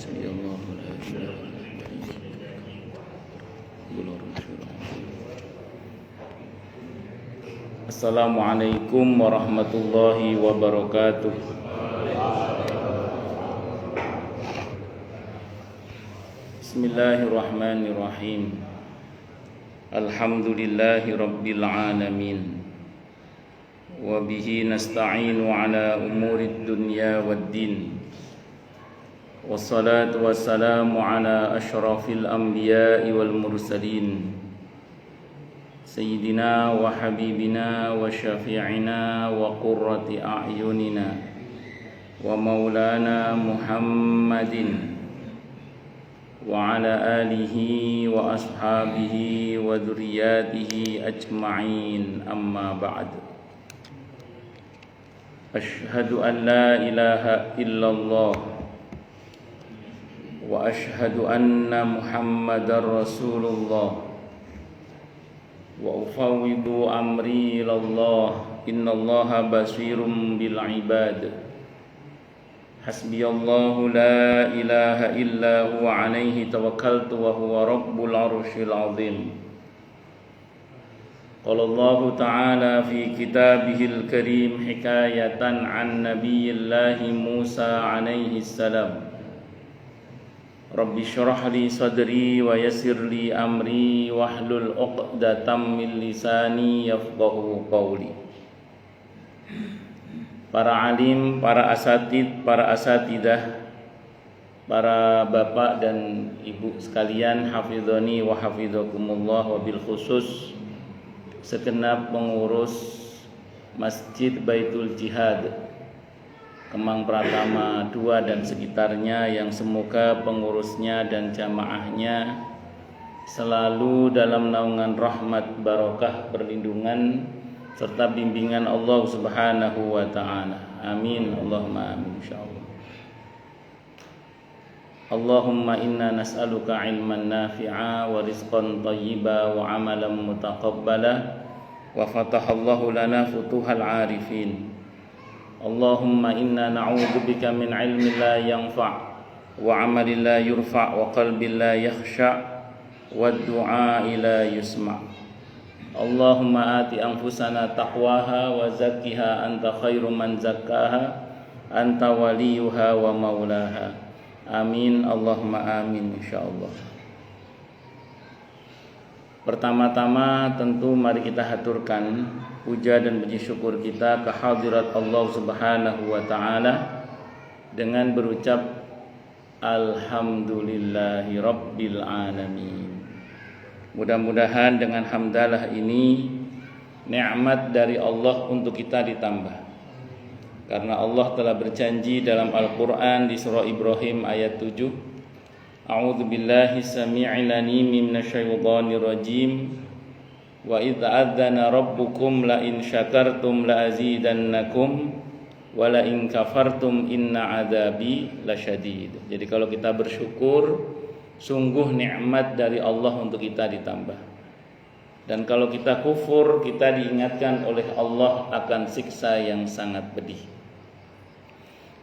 حسبي الله لا إله إلا هو. Assalamualaikum warahmatullahi wabarakatuh. Bismillahirrahmanirrahim. Alhamdulillahi rabbil alamin. Wa bihi nasta'inu ala umurid dunya waddin. Wassalatu wassalamu ala asyrafil anbiya'i wal mursalin, Sayyidina wa habibina wa syafi'ina wa qurrati a'yunina wa maulana Muhammadin wa ala alihi wa ashabihi wa dhurriyyatihi ajma'in, amma ba'd. Ashhadu an la ilaha illallah wa ashhadu anna Muhammadar Rasulullah wa ufawwidu amri ilallah, innallaha basirum bil ibad. Hasbiyallahu la ilaha illa huwa alaihi tawakkaltu wa huwa rabbul arsyil azim. Qala Allah ta'ala fi kitabihil karim hikayatan an nabiyillahi Musa alaihi salam. Rabbi syrah li sadri wa yassir li amri wahlul 'uqdatam min lisani yafqahu qawli. Para alim, para asatid, para asatidah, para bapak dan ibu sekalian, hafizani wa hafizakumullah, wa bil khusus segenap pengurus Masjid Baitul Jihad Kemang Pratama 2 dan sekitarnya, yang semoga pengurusnya dan jamaahnya selalu dalam naungan rahmat, barokah, perlindungan serta bimbingan Allah Subhanahu wa ta'ala. Amin, Allahumma amin, insyaallah. Allahumma inna nas'aluka ilman nafi'a wa rizqan thayyiba wa amalan mutaqabbala wa fatahallahu lana futuhal arifin. Allahumma inna na'udzubika min ilmin la yanfa' wa amalin la yurfa' wa qalbin la yakhsha' wa du'a'i la yusma'. Allahumma ati anfusana taqwaha wa zakkiha anta khairu man zakkaha anta waliyuha wa maulaha. Amin, Allahumma amin, insyaallah. Pertama-tama tentu mari kita haturkan puja dan puji syukur kita ke hadirat Allah Subhanahu wa ta'ala dengan berucap alhamdulillahi rabbil alamin. Mudah-mudahan dengan hamdalah ini nikmat dari Allah untuk kita ditambah, karena Allah telah berjanji dalam Al-Quran di surah Ibrahim ayat 7, A'udzu billahi samii'il 'aliim minasyaitonir rajim. Wa idz adzana rabbukum la in syakartum la azidannakum wa la in kafartum inna 'adzabi lasyadid. Jadi kalau kita bersyukur, sungguh nikmat dari Allah untuk kita ditambah. Dan kalau kita kufur, kita diingatkan oleh Allah akan siksa yang sangat pedih.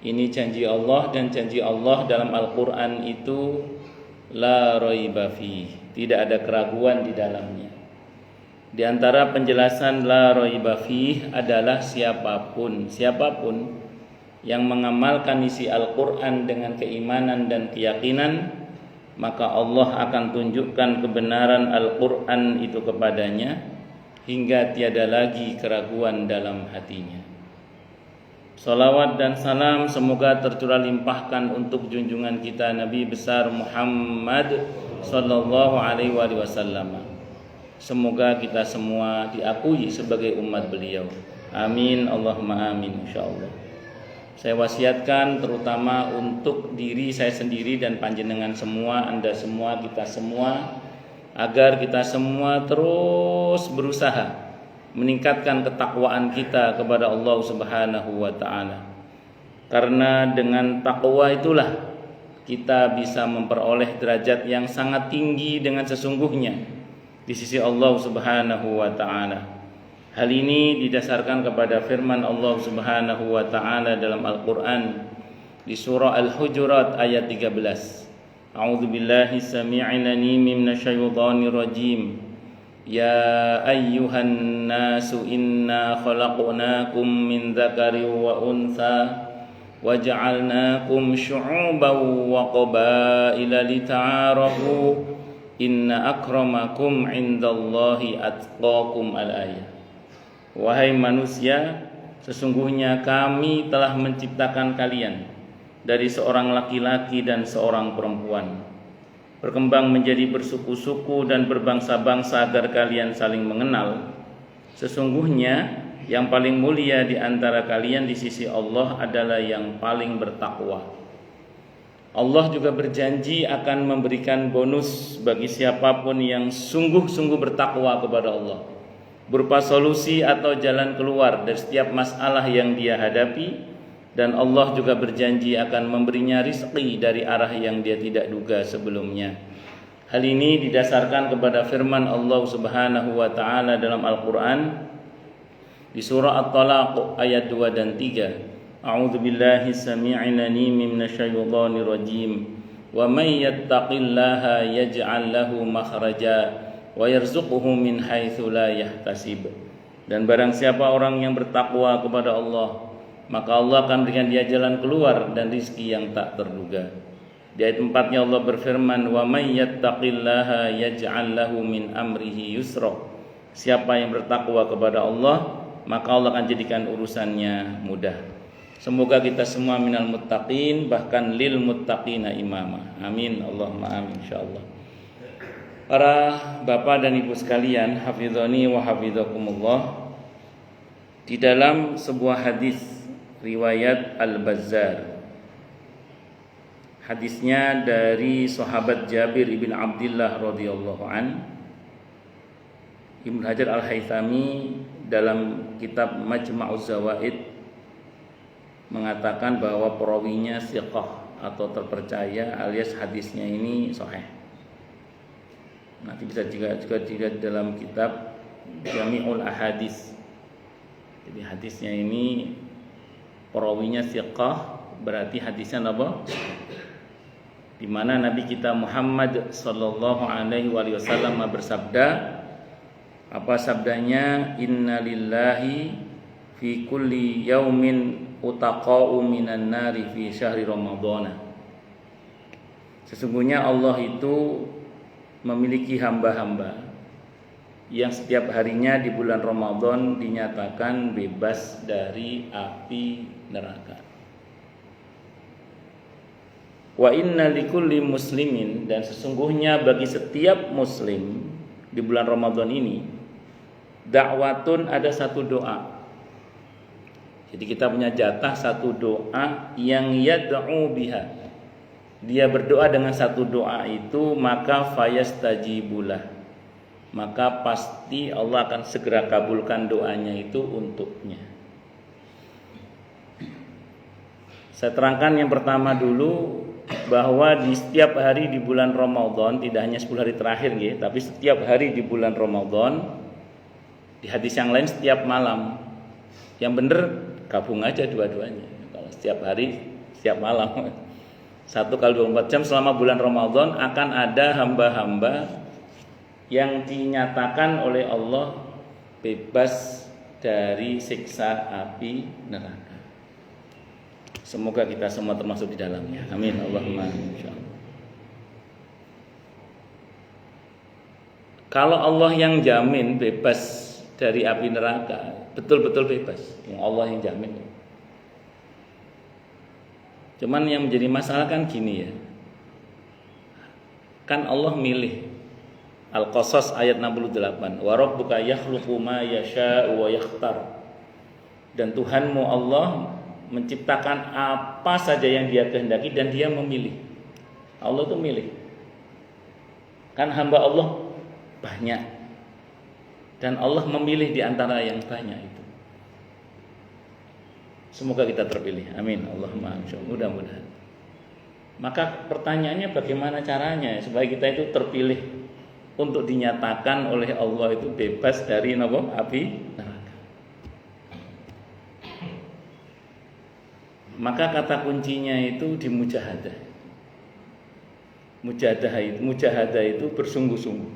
Ini janji Allah, dan janji Allah dalam Al-Quran itu la raiba fih, tidak ada keraguan di dalamnya. Di antara penjelasan la raiba fih adalah siapapun yang mengamalkan isi Al-Quran dengan keimanan dan keyakinan, maka Allah akan tunjukkan kebenaran Al-Quran itu kepadanya hingga tiada lagi keraguan dalam hatinya. Salawat dan salam semoga tercurah limpahkan untuk junjungan kita Nabi besar Muhammad sallallahu alaihi wasallam. Semoga kita semua diakui sebagai umat beliau. Amin, Allahumma amin, insyaallah. Saya wasiatkan terutama untuk diri saya sendiri dan panjenengan semua, Anda semua, kita semua, agar kita semua terus berusaha meningkatkan ketakwaan kita kepada Allah Subhanahu wa ta'ala. Karena dengan takwa itulah kita bisa memperoleh derajat yang sangat tinggi dengan sesungguhnya di sisi Allah Subhanahu wa ta'ala. Hal ini didasarkan kepada firman Allah Subhanahu wa ta'ala dalam Al-Quran di surah Al-Hujurat ayat 13. A'udzubillahi samii'il 'aliim minasyaitonir rajim. Ya ayyuhan nasu inna khalaqnakum min dzakarin wa untha waja'alnakum syu'uban wa qabaila lita'arafu inna akramakum 'indallahi atqakum al-ayah. Wahai manusia, sesungguhnya kami telah menciptakan kalian dari seorang laki-laki dan seorang perempuan, berkembang menjadi bersuku-suku dan berbangsa-bangsa agar kalian saling mengenal. Sesungguhnya yang paling mulia di antara kalian di sisi Allah adalah yang paling bertakwa. Allah juga berjanji akan memberikan bonus bagi siapapun yang sungguh-sungguh bertakwa kepada Allah, berupa solusi atau jalan keluar dari setiap masalah yang dia hadapi. Dan Allah juga berjanji akan memberinya rizki dari arah yang dia tidak duga sebelumnya. Hal ini didasarkan kepada firman Allah Subhanahu wa taala dalam Al-Qur'an di surah At-Talaq ayat 2 dan 3. A'udzubillahi samii'il 'aliim minasyaitonir rajim. Wa may yattaqillaha yaj'al lahu makhraja wa yarzuqhu min haitsu la yahtasib. Dan barang siapa orang yang bertakwa kepada Allah, maka Allah akan berikan dia jalan keluar dan rizki yang tak terduga. Di ayat 4-nya Allah berfirman, wa may yattaqillaha yaj'al lahu min amrihi yusra. Siapa yang bertakwa kepada Allah, maka Allah akan jadikan urusannya mudah. Semoga kita semua minal muttaqin, bahkan lil muttaqina imama. Amin, Allahumma amin insyaallah. Para bapak dan ibu sekalian, hafizani wa hafizakumullah. Di dalam sebuah hadis riwayat Al-Bazzar, hadisnya dari sahabat Jabir ibn Abdullah radhiyallahu an, Ibnu Hajar Al-Haythami dalam kitab Majma'uz Zawaid mengatakan bahwa perawinya thiqah atau terpercaya, alias hadisnya ini sahih. Nanti bisa juga dilihat dalam kitab Jami'ul Ahadits. Jadi hadisnya ini perawinya thiqah, berarti hadisnya apa? Di mana Nabi kita Muhammad sallallahu alaihi wasallam bersabda, apa sabdanya? Innalillahi fi kulli yaumin utaqa'u minan nari fi syahri Ramadhan. Sesungguhnya Allah itu memiliki hamba-hamba yang setiap harinya di bulan Ramadan dinyatakan bebas dari api neraka. Wa inna likulli muslimin, dan sesungguhnya bagi setiap muslim di bulan Ramadan ini dakwatun, ada satu doa. Jadi kita punya jatah satu doa yang yad'u biha. Dia berdoa dengan satu doa itu, maka fayastajibulah, maka pasti Allah akan segera kabulkan doanya itu untuknya. Saya terangkan yang pertama dulu, bahwa di setiap hari di bulan Ramadan, tidak hanya 10 hari terakhir ya, tapi setiap hari di bulan Ramadan. Di hadis yang lain setiap malam. Yang benar gabung aja dua-duanya. Kalau setiap hari, setiap malam, 1 kali 24 jam selama bulan Ramadan akan ada hamba-hamba yang dinyatakan oleh Allah bebas dari siksa api neraka. Semoga kita semua termasuk di dalamnya. Amin, Allahumma insyaallah. Kalau Allah yang jamin bebas dari api neraka, betul-betul bebas, yang Allah yang jamin. Cuman yang menjadi masalah kan gini ya, kan Allah milih. Al-Qasas ayat 68, wa rabbuka yakhluqu ma yasha'u wa yakhtar. Dan Tuhanmu Allah menciptakan apa saja yang Dia kehendaki dan Dia memilih. Allah itu milih. Kan hamba Allah banyak, dan Allah memilih di antara yang banyak itu. Semoga kita terpilih. Amin. Allahumma amin. Mudah-mudahan. Maka pertanyaannya bagaimana caranya supaya kita itu terpilih untuk dinyatakan oleh Allah itu bebas dari api neraka. maka kata kuncinya itu di mujahadah. Mujahadah itu bersungguh-sungguh.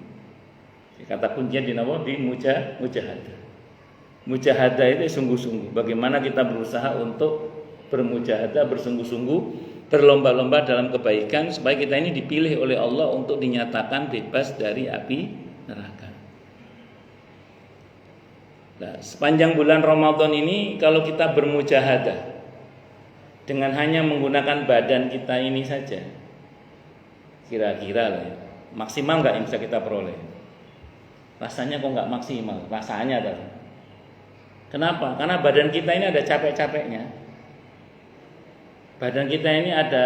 Kata kuncinya di nama di mujahadah. Mujahadah itu sungguh-sungguh. Bagaimana kita berusaha untuk bermujahadah, bersungguh-sungguh, berlomba-lomba dalam kebaikan supaya kita ini dipilih oleh Allah untuk dinyatakan bebas dari api neraka. Nah, sepanjang bulan Ramadan ini kalau kita bermujahadah dengan hanya menggunakan badan kita ini saja, kira-kira lah ya, maksimal nggak yang bisa kita peroleh? Rasanya kok nggak maksimal, rasanya tadi. Kenapa? Karena badan kita ini ada capek-capeknya, badan kita ini ada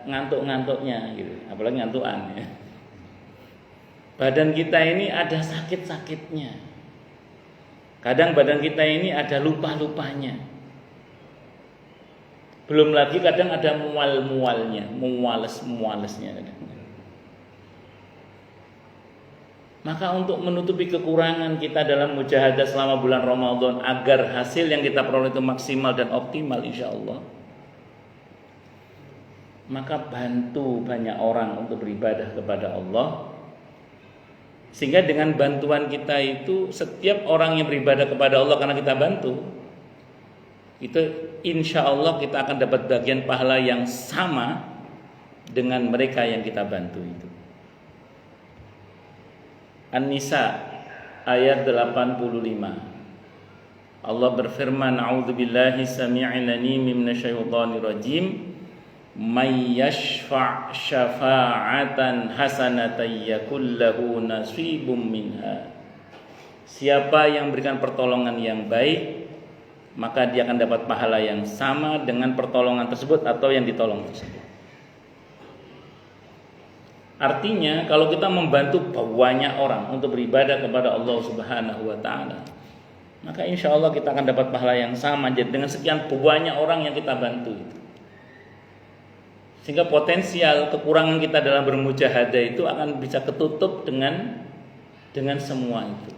ngantuk-ngantuknya, gitu. Apalagi ngantukan ya. Badan kita ini ada sakit-sakitnya. Kadang badan kita ini ada lupa-lupanya. Belum lagi kadang ada mual-mualnya, muales-mualesnya kadang. Maka untuk menutupi kekurangan kita dalam mujahadah selama bulan Ramadan agar hasil yang kita peroleh itu maksimal dan optimal insyaallah, maka bantu banyak orang untuk beribadah kepada Allah. Sehingga dengan bantuan kita itu setiap orang yang beribadah kepada Allah karena kita bantu, itu insya Allah kita akan dapat bagian pahala yang sama dengan mereka yang kita bantu itu. An-Nisa ayat 85. Allah berfirman, a'udzubillahi samii'il 'aliim minasyaitonir rajim. May yashfa' syafa'atan hasanatan yakul lahu nasibum minha. Siapa yang berikan pertolongan yang baik, maka dia akan dapat pahala yang sama dengan pertolongan tersebut atau yang ditolong tersebut. Artinya kalau kita membantu banyak orang untuk beribadah kepada Allah Subhanahu wa taala, maka insya Allah kita akan dapat pahala yang sama dengan sekian banyak orang yang kita bantu itu. Sehingga potensial kekurangan kita dalam bermujahadah itu akan bisa ketutup dengan semua itu.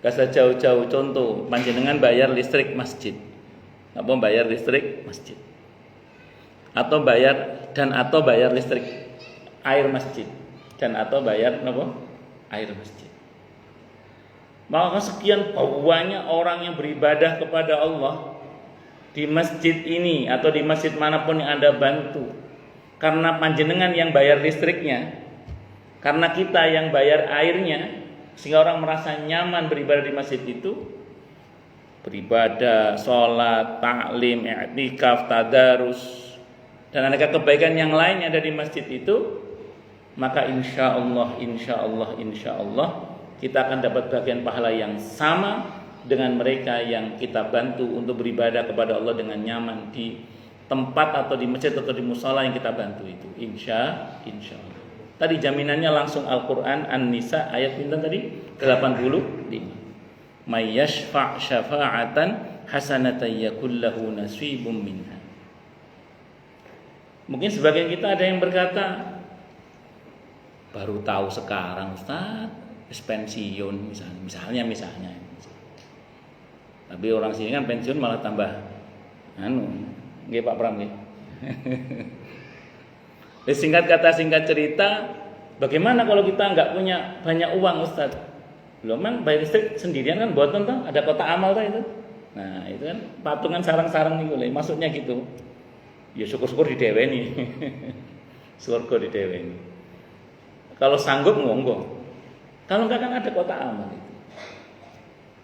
Gak usah jauh-jauh, contoh panjenengan bayar listrik masjid, apa bayar listrik masjid, atau bayar listrik air masjid, dan atau bayar apa air masjid. Maka sekian banyak orang yang beribadah kepada Allah di masjid ini atau di masjid manapun yang Anda bantu, karena panjenengan yang bayar listriknya, karena kita yang bayar airnya, sehingga orang merasa nyaman beribadah di masjid itu, beribadah, sholat, taklim, i'tikaf, tadarus, dan aneka kebaikan yang lainnya ada di masjid itu, maka insya Allah kita akan dapat bagian pahala yang sama dengan mereka yang kita bantu untuk beribadah kepada Allah dengan nyaman di tempat atau di masjid atau di musala yang kita bantu itu. Insya Allah. Tadi jaminannya langsung Al-Quran An-Nisa ayat pinten tadi 85. May yashfa' syafa'atan hasanatan yakul lahu nasibum minha. Mungkin sebagian kita ada yang berkata, baru tahu sekarang Ustaz, pensiun misalnya. Tapi orang sini kan pensiun malah tambah nggih Pak Pram nggih. Singkat kata singkat cerita, bagaimana kalau kita nggak punya banyak uang Ustaz? Belum kan bayar listrik sendirian kan buatan tuh, ada kotak amal tuh itu. Nah, itu kan patungan sarang-sarang nih boleh. Maksudnya gitu. Ya syukur-syukur dideweni. Surga dideweni. Kalau sanggup monggo. Kalau enggak kan ada kotak amal itu.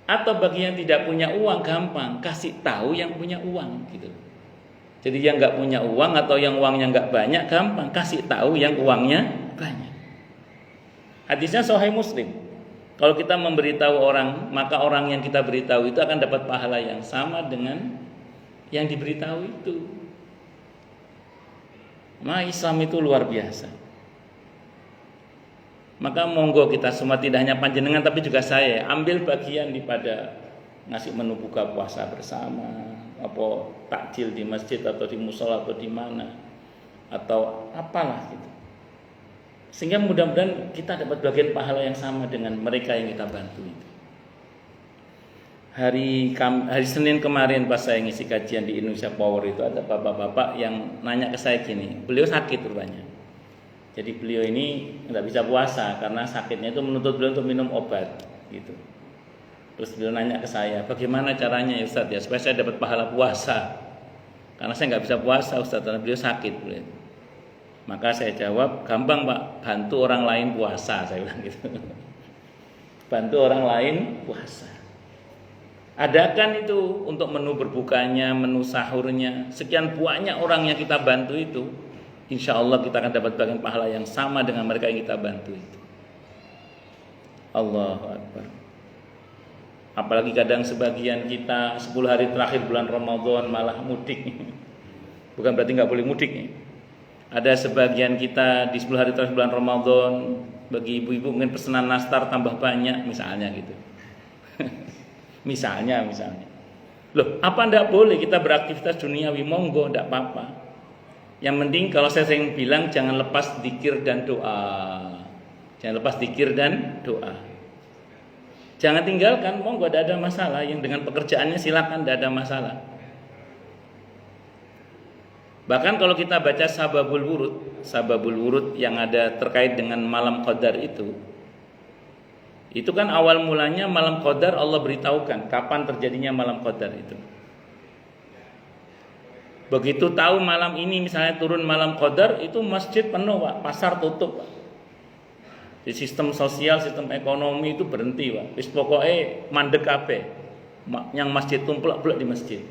Atau bagi yang tidak punya uang gampang, kasih tahu yang punya uang gitu. Jadi yang nggak punya uang atau yang uangnya nggak banyak gampang, kasih tahu yang uangnya banyak. Hadisnya Sahih Muslim. Kalau kita memberitahu orang, maka orang yang kita beritahu itu akan dapat pahala yang sama dengan yang diberitahu itu. Nah, Islam itu luar biasa. Maka monggo kita semua, tidak hanya panjenengan tapi juga saya, ambil bagian pada ngasih menu buka puasa bersama, apa takjil di masjid atau di mushola atau di mana, atau apalah gitu. Sehingga mudah-mudahan kita dapat bagian pahala yang sama dengan mereka yang kita bantu itu. hari Senin kemarin pas saya ngisi kajian di Indonesia Power itu ada bapak-bapak yang nanya ke saya gini, beliau sakit rupanya. Jadi beliau ini nggak bisa puasa karena sakitnya itu menuntut beliau untuk minum obat gitu. Terus beliau nanya ke saya, bagaimana caranya ya Ustadz ya supaya saya dapat pahala puasa? Karena saya nggak bisa puasa Ustadz karena beliau sakit beliau. Maka saya jawab, gampang Pak, bantu orang lain puasa, saya bilang gitu. Bantu orang lain puasa. Adakan itu untuk menu berbukanya, menu sahurnya, sekian banyak orang yang kita bantu itu, insya Allah kita akan dapat bagian pahala yang sama dengan mereka yang kita bantu itu. Allahu Akbar. Apalagi kadang sebagian kita 10 hari terakhir bulan Ramadan malah mudik. Bukan berarti nggak boleh mudik. Ada sebagian kita di 10 hari terakhir bulan Ramadan, bagi ibu-ibu mungkin pesanan nastar tambah banyak misalnya gitu. misalnya. Loh, apa ndak boleh kita beraktivitas duniawi? Monggo, ndak apa-apa. Yang penting kalau saya sering bilang jangan lepas zikir dan doa. Jangan lepas zikir dan doa. Jangan tinggalkan, monggo, ndak ada masalah. Yang dengan pekerjaannya silakan, ndak ada masalah. Bahkan kalau kita baca sababul wurud yang ada terkait dengan malam qadar itu kan awal mulanya malam qadar Allah beritahukan kapan terjadinya malam qadar itu. Begitu tahu malam ini misalnya turun malam qadar, itu masjid penuh Pak, pasar tutup Pak. Di sistem sosial, sistem ekonomi itu berhenti Pak. Wis pokoke mandek kabeh. Yang masjid tumplek di masjid.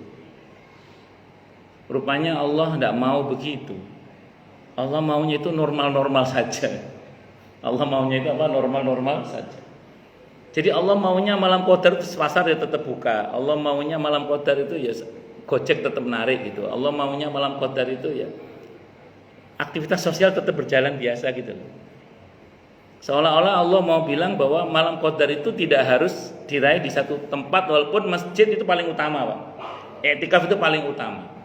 Rupanya Allah tidak mau begitu. Allah maunya itu normal-normal saja. Allah maunya itu apa? Normal-normal saja. Jadi Allah maunya malam qadar itu pasar ya tetap buka. Allah maunya malam qadar itu ya Gojek tetap narik gitu. Allah maunya malam qadar itu ya aktivitas sosial tetap berjalan biasa gitu. Seolah-olah Allah mau bilang bahwa malam qadar itu tidak harus diraih di satu tempat walaupun masjid itu paling utama, Pak. I'tikaf itu paling utama.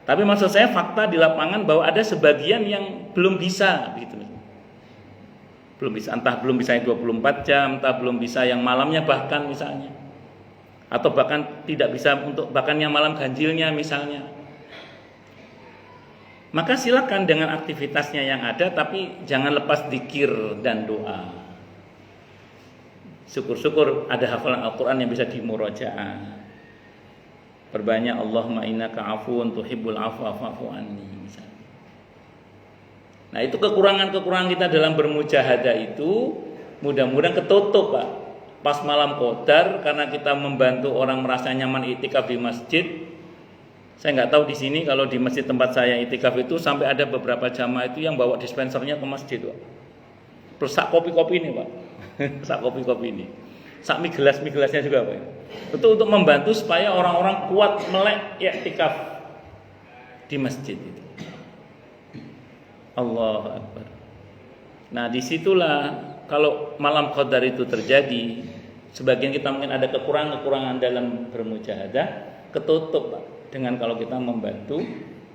Tapi maksud saya fakta di lapangan bahwa ada sebagian yang belum bisa begitu. Belum bisa, entah belum bisa 24 jam, entah belum bisa yang malamnya bahkan misalnya. Atau bahkan tidak bisa untuk bahkan yang malam ganjilnya misalnya. Maka silakan dengan aktivitasnya yang ada, tapi jangan lepas zikir dan doa. Syukur-syukur ada hafalan Al-Quran yang bisa dimurojaah. Perbanyak Allahumma innaka afuwun tuhibbul afwa fa'fu anni misalnya. Nah, itu kekurangan-kekurangan kita dalam bermujahadah itu mudah-mudahan ketutup Pak. Pas malam qadar karena kita membantu orang merasa nyaman iktikaf di masjid. Saya nggak tahu di sini kalau di masjid tempat saya iktikaf itu sampai ada beberapa jamaah itu yang bawa dispensernya ke masjid Pak. Terus sak kopi-kopi ini Pak. Sak kopi-kopi ini. Sak mie gelasnya juga Pak. Itu untuk membantu supaya orang-orang kuat melek iktikaf di masjid itu. Allahu Akbar. Nah, disitulah kalau malam qadar itu terjadi, sebagian kita mungkin ada kekurangan dalam bermujahadah, ketutup Pak, dengan kalau kita membantu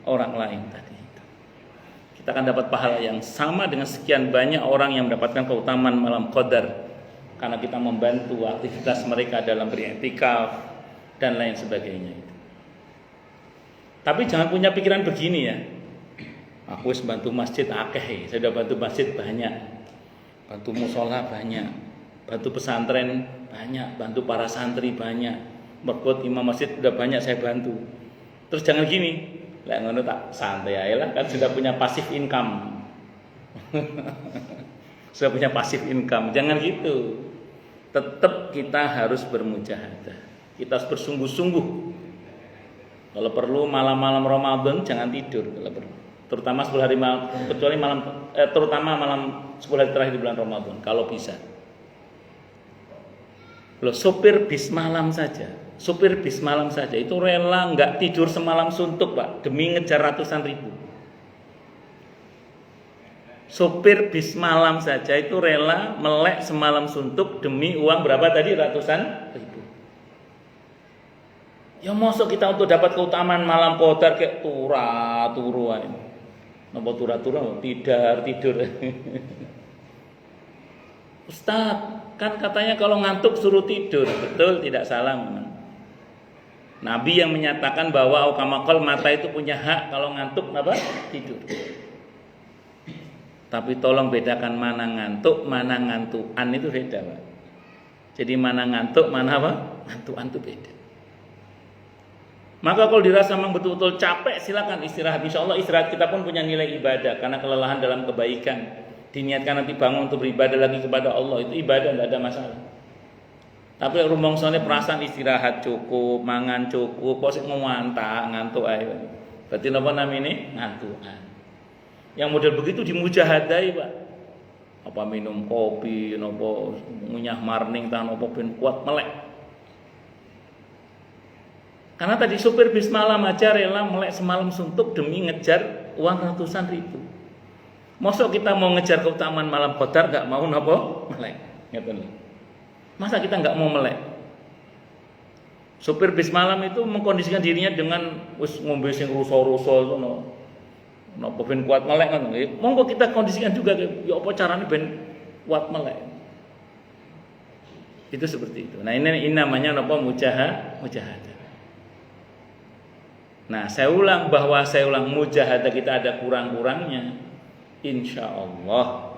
orang lain tadi. Kita akan dapat pahala yang sama dengan sekian banyak orang yang mendapatkan keutamaan malam qadar karena kita membantu aktivitas mereka dalam beriktikaf dan lain sebagainya itu. Tapi jangan punya pikiran begini ya. Aku wis bantu masjid akeh, saya sudah bantu masjid banyak. Bantu musola banyak, bantu pesantren banyak, bantu para santri banyak, berbuat imam masjid sudah banyak saya bantu. Terus jangan gini, lah ngono tak santai aja lah, kan sudah punya pasif income. Sudah punya pasif income, jangan gitu. Tetap kita harus bermujahadah, kita harus bersungguh-sungguh. Kalau perlu malam-malam Ramadan jangan tidur kalau perlu. Terutama 10 hari malam, kecuali terutama malam 10 hari terakhir di bulan Ramadan kalau bisa. Loh, sopir bis malam saja itu rela nggak tidur semalam suntuk Pak demi ngejar ratusan ribu. Sopir bis malam saja itu rela melek semalam suntuk demi uang berapa tadi, ratusan ribu. Ya masuk kita untuk dapat keutamaan malam qadar kayak turu aja. Napa tidur. Ustaz, kan katanya kalau ngantuk suruh tidur. Betul, tidak salah memang. Nabi yang menyatakan bahwa aukamakal mata itu punya hak kalau ngantuk apa? Tidur. Tapi tolong bedakan mana ngantuk, mana ngantuan, itu beda, Pak. Jadi mana ngantuk, mana apa? Ngantuan itu beda. Maka kalau dirasa memang betul-betul capek, silakan istirahat. Insya Allah istirahat kita pun punya nilai ibadah karena kelelahan dalam kebaikan. Diniatkan nanti bangun untuk beribadah lagi kepada Allah, itu ibadah, tidak ada masalah. Tapi rumong soalnya perasaan istirahat cukup, mangan cukup, kok sih ngantuk ayo. Berarti apa namanya? Ngantuan. Yang model begitu dimujahadai, Pak. Apa minum kopi, nopo ngunyah marning, tahan nopo ben kuat melek. Karena tadi supir bis malam aja rela melek semalam suntuk demi ngejar uang ratusan ribu. Mosok kita mau ngejar keutamaan malam qadar gak mau nopo melek. Ngeten. Masa kita gak mau melek? Supir bis malam itu mengkondisikan dirinya dengan wis ngombe sing ruso-ruso ngono. Napa ben kuat melek ngono. Monggo kita kondisikan juga ya apa carane ben kuat melek. Itu seperti itu. Nah, ini namanya napa mujahadah. Nah, saya ulang mujahadah kita ada kurang-kurangnya. Insya Allah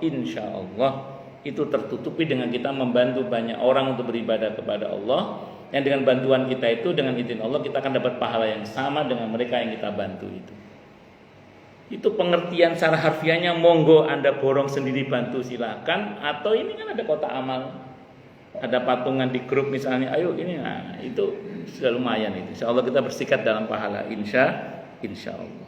itu tertutupi dengan kita membantu banyak orang untuk beribadah kepada Allah. Yang dengan bantuan kita itu dengan izin Allah kita akan dapat pahala yang sama dengan mereka yang kita bantu itu. Itu pengertian secara harfiahnya. Monggo Anda borong sendiri bantu silakan, atau ini kan ada kotak amal, ada patungan di grup misalnya, ayo ini, nah itu sudah lumayan itu. Insya Allah kita bersikat dalam pahala, insya Allah.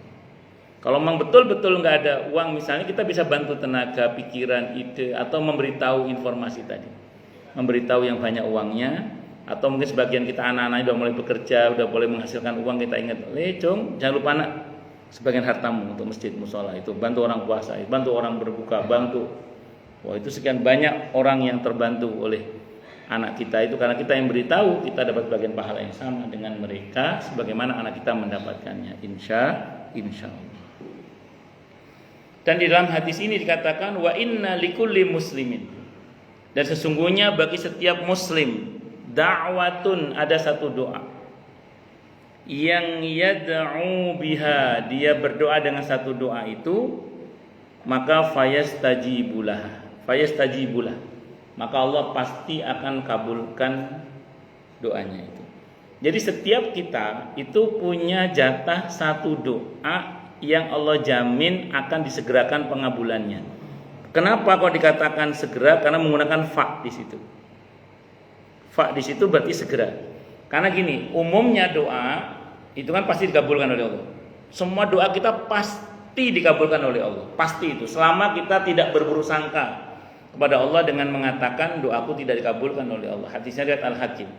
Kalau memang betul-betul nggak ada uang misalnya, kita bisa bantu tenaga, pikiran, ide, atau memberitahu informasi tadi, memberitahu yang banyak uangnya, atau mungkin sebagian kita anak-anak udah mulai bekerja, udah boleh menghasilkan uang, kita ingat, Jong, jangan lupa nak, sebagian hartamu untuk masjid musola itu, bantu orang puasa, bantu orang berbuka, bantu. Wah, itu sekian banyak orang yang terbantu oleh anak kita itu, karena kita yang beritahu, kita dapat bagian pahala yang sama dengan mereka sebagaimana anak kita mendapatkannya. Insya Allah. Dan di dalam hadis ini dikatakan wa inna likulli muslimin, dan sesungguhnya bagi setiap muslim da'watun, ada satu doa yang yad'u biha, dia berdoa dengan satu doa itu, maka fayastajibulah, maka Allah pasti akan kabulkan doanya itu. Jadi setiap kita itu punya jatah satu doa yang Allah jamin akan disegerakan pengabulannya. Kenapa kok dikatakan segera? Karena menggunakan fa di situ. Fa di situ berarti segera. Karena gini, umumnya doa itu kan pasti dikabulkan oleh Allah. Semua doa kita pasti dikabulkan oleh Allah. Pasti itu. Selama kita tidak berburuk sangka kepada Allah dengan mengatakan doaku tidak dikabulkan oleh Allah. Hadisnya riwayat Al-Hakim.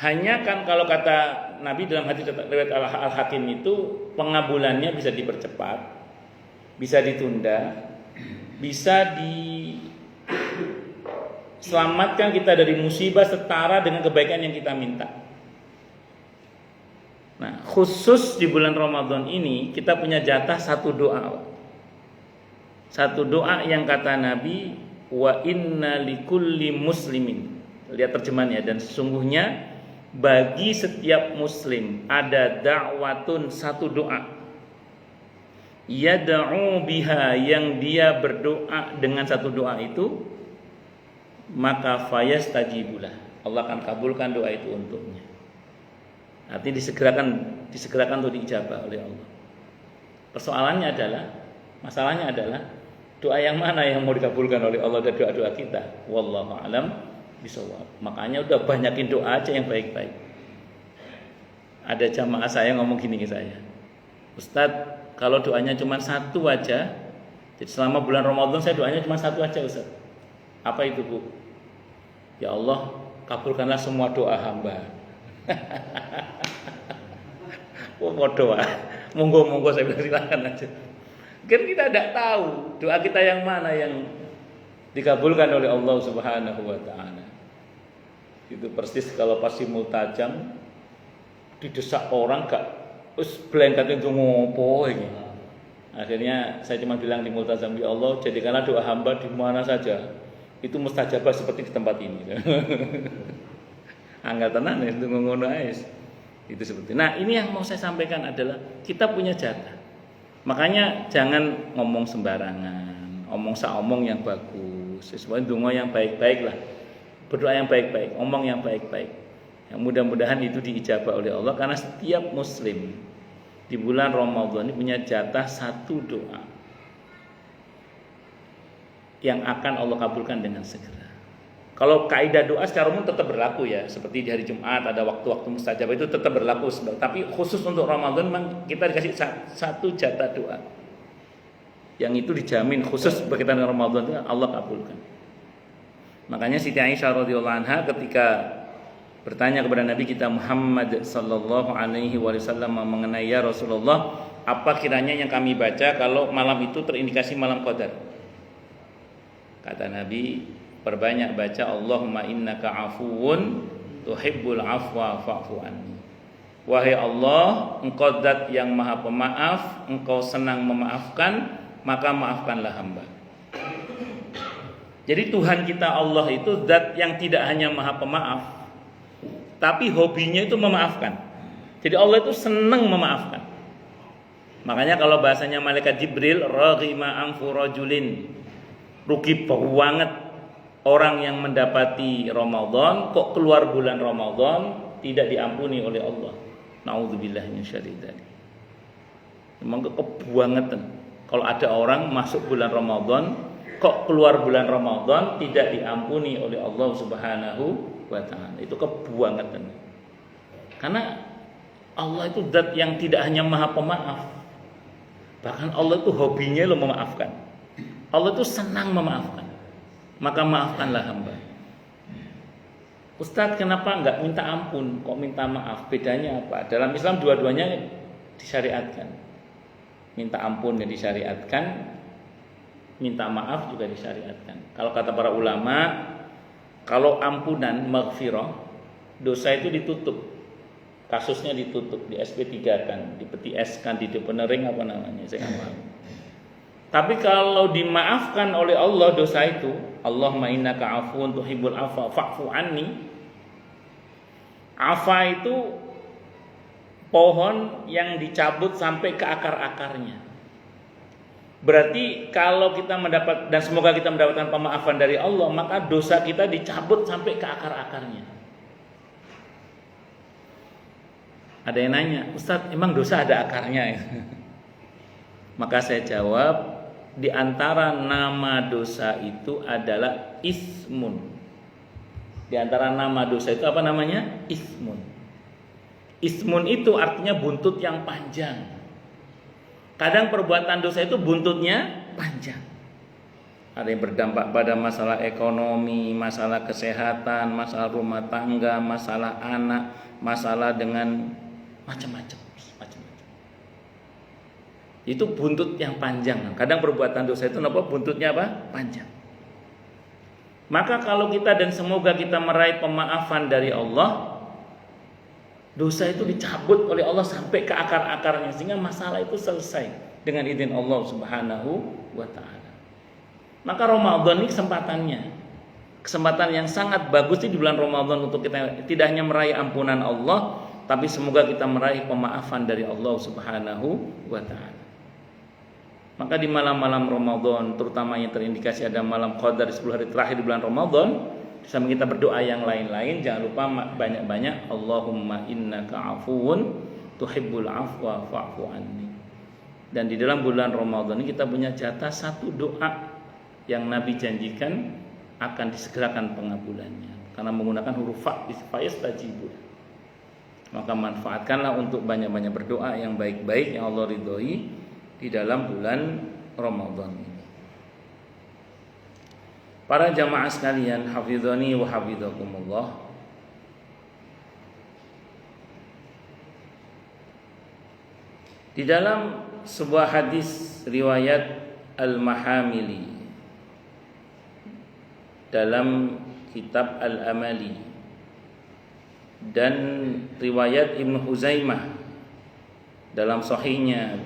Hanya kan kalau kata Nabi dalam hadis riwayat Al-Hakim itu pengabulannya bisa dipercepat, bisa ditunda, bisa diselamatkan kita dari musibah setara dengan kebaikan yang kita minta. Nah, khusus di bulan Ramadan ini kita punya jatah satu doa. Satu doa yang kata Nabi, wa inna likulli muslimin. Lihat terjemahannya, dan sesungguhnya bagi setiap muslim ada da'watun, satu doa, yad'u biha, yang dia berdoa dengan satu doa itu, maka fayastajibulah, Allah akan kabulkan doa itu untuknya. Artinya disegerakan untuk diijabah oleh Allah. Masalahnya adalah doa yang mana yang mau dikabulkan oleh Allah dari doa-doa kita. Wallahu a'lam bishawab. Makanya udah banyakin doa aja yang baik-baik. Ada jamaah saya ngomong gini ke saya, Ustadz, kalau doanya cuma satu aja, jadi selama bulan Ramadan saya doanya cuma satu aja, Ustadz. Apa itu, Bu? Ya Allah, kabulkanlah semua doa hamba. Mau doa, monggo saya bilang silakan aja. Kan kita tidak tahu doa kita yang mana yang dikabulkan oleh Allah Subhanahu wa taala. Itu persis kalau pasti multajam didesak orang gak us blengkat itu ngopo ini. Akhirnya saya cuma bilang di multajam, ya Allah, jadikanlah doa hamba di mana saja itu mustajabah seperti di tempat ini. Anggal tenan itu ngono ae. Itu seperti. Nah, ini yang mau saya sampaikan adalah kita punya jatah. Makanya jangan ngomong sembarangan, omong saomong yang bagus, sesuai donga yang baik-baik lah. Berdoa yang baik-baik, omong yang baik-baik. Yang mudah-mudahan itu diijabah oleh Allah karena setiap muslim di bulan Ramadan ini punya jatah satu doa yang akan Allah kabulkan dengan segera. Kalau kaidah doa secara umum tetap berlaku ya, seperti di hari Jumat ada waktu-waktu mustajabah itu tetap berlaku. Tapi khusus untuk Ramadan memang kita dikasih satu jatah doa yang itu dijamin khusus berkaitan dengan Ramadan itu Allah kabulkan. Makanya Siti Aisyah radhiyallahu anha ketika bertanya kepada Nabi kita Muhammad sallallahu alaihi wasallam mengenai ya Rasulullah, apa kiranya yang kami baca kalau malam itu terindikasi malam qadar? Kata Nabi, perbanyak baca Allahumma innaka afuwun tuhibbul afwa fa'fu anni. Wahai Allah, Engkau zat yang maha pemaaf, Engkau senang memaafkan, maka maafkanlah hamba. Jadi Tuhan kita Allah itu zat yang tidak hanya maha pemaaf, tapi hobinya itu memaafkan. Jadi Allah itu senang memaafkan. Makanya kalau bahasanya malaikat Jibril, raghima anfu rajulin, rugi banget orang yang mendapati Ramadan kok keluar bulan Ramadan tidak diampuni oleh Allah. Nauzubillah min syarri dzalik. Memang kebangetan kalau ada orang masuk bulan Ramadan kok keluar bulan Ramadan tidak diampuni oleh Allah Subhanahu wa taala. Itu kebangetan. Karena Allah itu zat yang tidak hanya maha pemaaf. Bahkan Allah itu hobinya lo memaafkan. Allah itu senang memaafkan. Maka maafkanlah hamba. Ustadz, kenapa enggak minta ampun, kok minta maaf? Bedanya apa? Dalam Islam dua-duanya disyariatkan. Minta ampun yang disyariatkan, minta maaf juga disyariatkan. Kalau kata para ulama, kalau ampunan maghfirah, dosa itu ditutup. Kasusnya ditutup, di SP3 kan, dipeti es kan, didepenering apa namanya, saya enggak paham. Tapi kalau dimaafkan oleh Allah dosa itu, Allahumma innaka afuwun tuhibbul afwa fa'fu anni. Afa itu pohon yang dicabut sampai ke akar-akarnya. Berarti kalau kita mendapat, dan semoga kita mendapatkan pemaafan dari Allah, maka dosa kita dicabut sampai ke akar-akarnya. Ada yang nanya, Ustadz, emang dosa ada akarnya ya? Maka saya jawab, di antara nama dosa itu adalah ismun. Di antara nama dosa itu apa namanya? Ismun. Ismun itu artinya buntut yang panjang. Kadang perbuatan dosa itu buntutnya panjang. Ada yang berdampak pada masalah ekonomi, masalah kesehatan, masalah rumah tangga, masalah anak, masalah dengan macam-macam. Itu buntut yang panjang. Kadang perbuatan dosa itu apa? Buntutnya apa? Panjang. Maka kalau kita dan semoga kita meraih pemaafan dari Allah, dosa itu dicabut oleh Allah sampai ke akar-akarnya sehingga masalah itu selesai dengan izin Allah Subhanahu wa taala. Maka Ramadan ini kesempatan yang sangat bagus di bulan Ramadan untuk kita tidak hanya meraih ampunan Allah, tapi semoga kita meraih pemaafan dari Allah Subhanahu wa taala. Maka di malam-malam Ramadan, terutama yang terindikasi ada malam qadar di 10 hari terakhir di bulan Ramadan, sambil kita berdoa yang lain-lain, jangan lupa banyak-banyak Allahumma innaka afuwun tuhibbul afwa fa'fu anni. Dan di dalam bulan Ramadan ini kita punya jatah satu doa yang Nabi janjikan akan disegerakan pengabulannya karena menggunakan huruf fa yastajibu. Maka manfaatkanlah untuk banyak-banyak berdoa yang baik-baik yang Allah ridhoi di dalam bulan Ramadan ini. Para jamaah sekalian, hafizani wa hafizakumullah. Di dalam sebuah hadis riwayat Al-Mahamili dalam kitab Al-Amali dan riwayat Ibnu Huzaimah dalam sahihnya,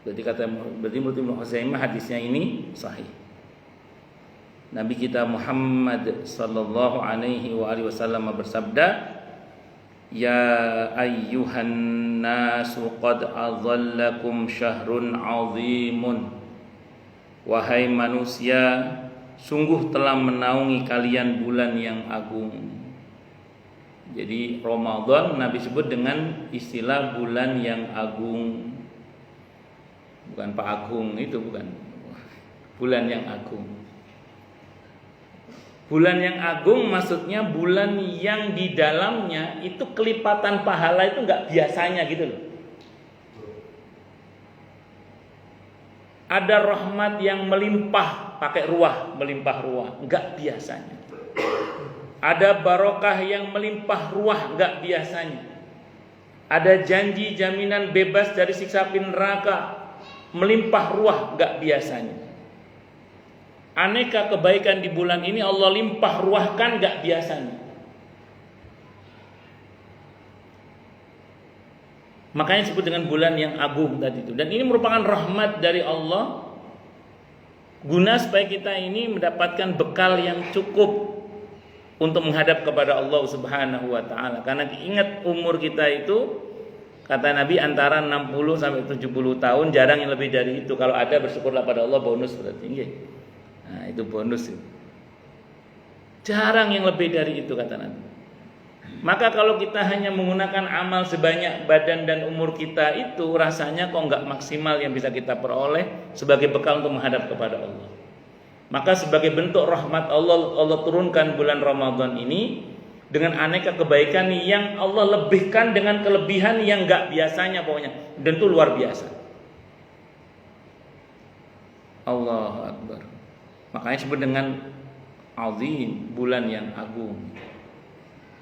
berarti menurut Ibnu Huzaimah hadisnya ini sahih. Nabi kita Muhammad sallallahu alaihi wasallam bersabda, "Ya ayyuhan nasu qad adhallakum syahrun 'azimun." Wahai manusia, sungguh telah menaungi kalian bulan yang agung. Jadi Ramadan Nabi sebut dengan istilah bulan yang agung. Bukan Pak Agung itu, bukan. Bulan yang agung. Bulan yang agung maksudnya bulan yang di dalamnya itu kelipatan pahala itu enggak biasanya gitu loh. Ada rahmat yang melimpah, pakai ruah, melimpah ruah, enggak biasanya. Ada barokah yang melimpah ruah, enggak biasanya. Ada janji jaminan bebas dari siksa api neraka, melimpah ruah, enggak biasanya. Aneka kebaikan di bulan ini Allah limpah ruahkan gak biasanya. Makanya disebut dengan bulan yang agung tadi itu. Dan ini merupakan rahmat dari Allah, guna supaya kita ini mendapatkan bekal yang cukup untuk menghadap kepada Allah Subhanahu wa taala. Karena ingat umur kita itu, kata Nabi antara 60 sampai 70 tahun, jarang yang lebih dari itu. Kalau ada bersyukurlah pada Allah, bonus berarti nggih. Nah, itu bonus itu. Jarang yang lebih dari itu kata Nabi. Maka kalau kita hanya menggunakan amal sebanyak badan dan umur kita itu, rasanya kok enggak maksimal yang bisa kita peroleh sebagai bekal untuk menghadap kepada Allah. Maka sebagai bentuk rahmat Allah turunkan bulan Ramadan ini dengan aneka kebaikan yang Allah lebihkan dengan kelebihan yang enggak biasanya pokoknya. Dan itu luar biasa. Allahu Akbar. Makanya disebut dengan azim, bulan yang agung.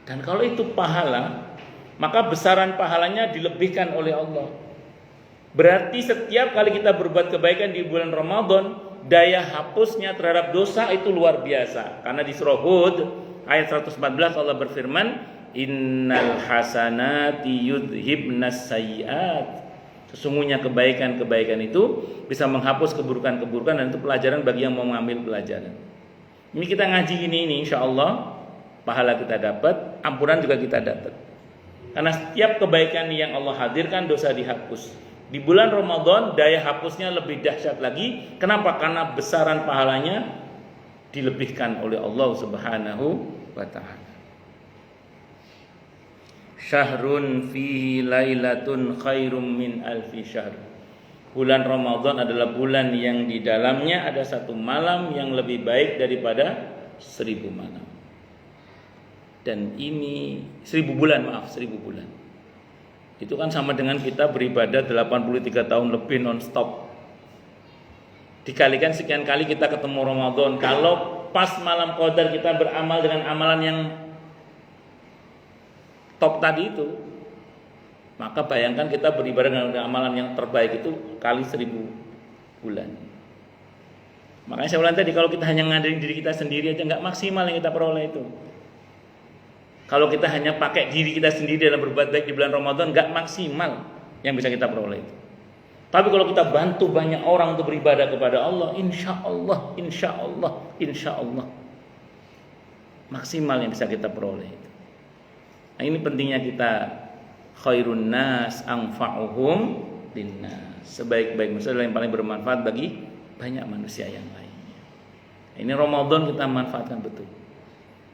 Dan kalau itu pahala, maka besaran pahalanya dilebihkan oleh Allah. Berarti setiap kali kita berbuat kebaikan di bulan Ramadan, daya hapusnya terhadap dosa itu luar biasa. Karena di surah Hud ayat 114 Allah berfirman, "Innal hasanati yudhibnas sayyi'at." Sesungguhnya kebaikan-kebaikan itu bisa menghapus keburukan-keburukan, dan itu pelajaran bagi yang mau mengambil pelajaran. Ini kita ngaji ini insya Allah pahala kita dapat, ampunan juga kita dapat. Karena setiap kebaikan yang Allah hadirkan dosa dihapus. Di bulan Ramadan daya hapusnya lebih dahsyat lagi. Kenapa? Karena besaran pahalanya dilebihkan oleh Allah Subhanahu wa taala. Syahrun fihi lailatun khairum min alfi syahr. Bulan Ramadan adalah bulan yang di dalamnya ada satu malam yang lebih baik daripada 1000 malam. Dan ini 1000 bulan, 1000 bulan. Itu kan sama dengan kita beribadah 83 tahun lebih non-stop. Dikalikan sekian kali kita ketemu Ramadan. Kalau pas malam Qadar kita beramal dengan amalan yang top tadi itu, maka bayangkan kita beribadah dengan amalan yang terbaik itu kali 1000 bulan. Makanya saya ulang tadi, kalau kita hanya ngadain diri kita sendiri aja nggak maksimal yang kita peroleh itu. Kalau kita hanya pakai diri kita sendiri dalam berbuat baik di bulan Ramadan, nggak maksimal yang bisa kita peroleh itu. Tapi kalau kita bantu banyak orang untuk beribadah kepada Allah, insya Allah maksimal yang bisa kita peroleh itu. Nah, ini pentingnya kita khairun nas anfa'uhum linnas. Sebaik-baik manusia adalah yang paling bermanfaat bagi banyak manusia yang lainnya. Ini Ramadan kita manfaatkan betul.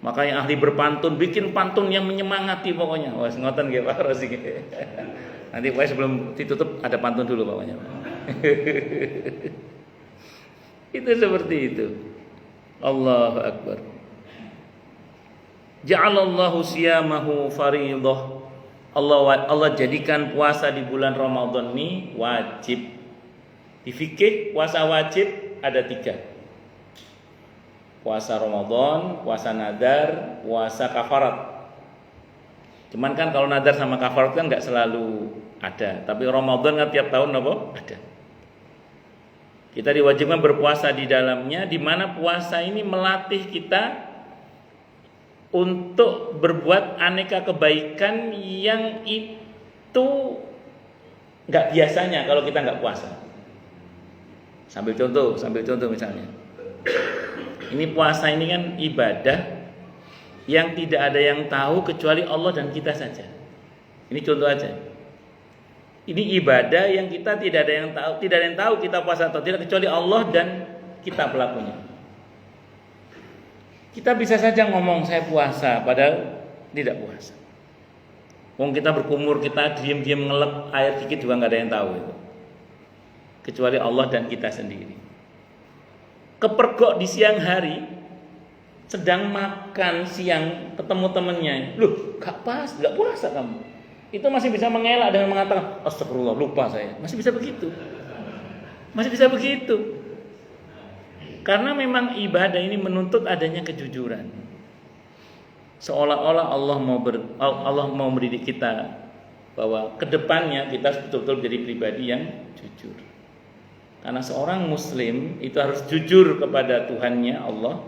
Maka yang ahli berpantun bikin pantun yang menyemangati pokoknya. Wah, ngoten nggih Pak Rosi. Nanti pokoknya sebelum ditutup ada pantun dulu pokoknya. Itu seperti itu. Allahu Akbar. Ja'alallahu siyamahu fariidah. Allah jadikan puasa di bulan Ramadan ini wajib. Di fikih puasa wajib ada 3. Puasa Ramadan, puasa nadar, puasa kafarat. Cuman kan kalau nadar sama kafarat kan enggak selalu ada, tapi Ramadan kan tiap tahun apa? Ada. Kita diwajibkan berpuasa di dalamnya, di mana puasa ini melatih kita untuk berbuat aneka kebaikan yang itu nggak biasanya kalau kita nggak puasa. Sambil contoh misalnya. Ini puasa ini kan ibadah yang tidak ada yang tahu kecuali Allah dan kita saja. Ini contoh aja. Ini ibadah yang kita tidak ada yang tahu kita puasa atau tidak kecuali Allah dan kita pelakunya. Kita bisa saja ngomong saya puasa padahal tidak puasa. Wong kita berkumur, kita diam-diam ngelep air dikit juga nggak ada yang tahu itu. Kecuali Allah dan kita sendiri. Kepergok di siang hari, sedang makan siang ketemu temennya, loh gak puasa kamu. Itu masih bisa mengelak dengan mengatakan astagfirullah lupa saya. Masih bisa begitu. Karena memang ibadah ini menuntut adanya kejujuran. Seolah-olah Allah mau mendidik kita bahwa kedepannya kita betul-betul menjadi pribadi yang jujur. Karena seorang muslim itu harus jujur kepada Tuhannya Allah.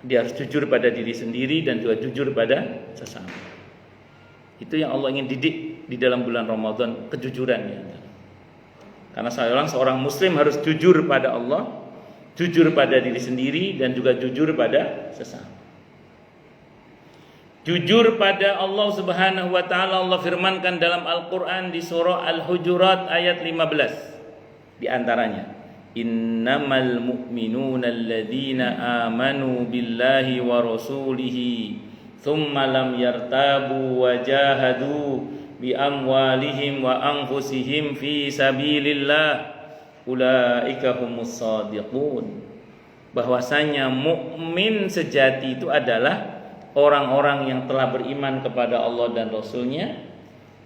Dia harus jujur pada diri sendiri dan juga jujur pada sesama. Itu yang Allah ingin didik di dalam bulan Ramadan, kejujurannya. Karena seorang muslim harus jujur pada Allah, jujur pada diri sendiri dan juga jujur pada sesama. Jujur pada Allah Subhanahu wa taala, Allah firmankan dalam Al-Qur'an di surah Al-Hujurat ayat 15. Di antaranya, innamal mu'minuna alladzina amanu billahi wa rasulihi thumma lam yartabu wa jahadu bi amwalihim wa anfusihim fi sabilillah ulaika humus shadiqun. Bahwasanya mukmin sejati itu adalah orang-orang yang telah beriman kepada Allah dan Rasul-Nya,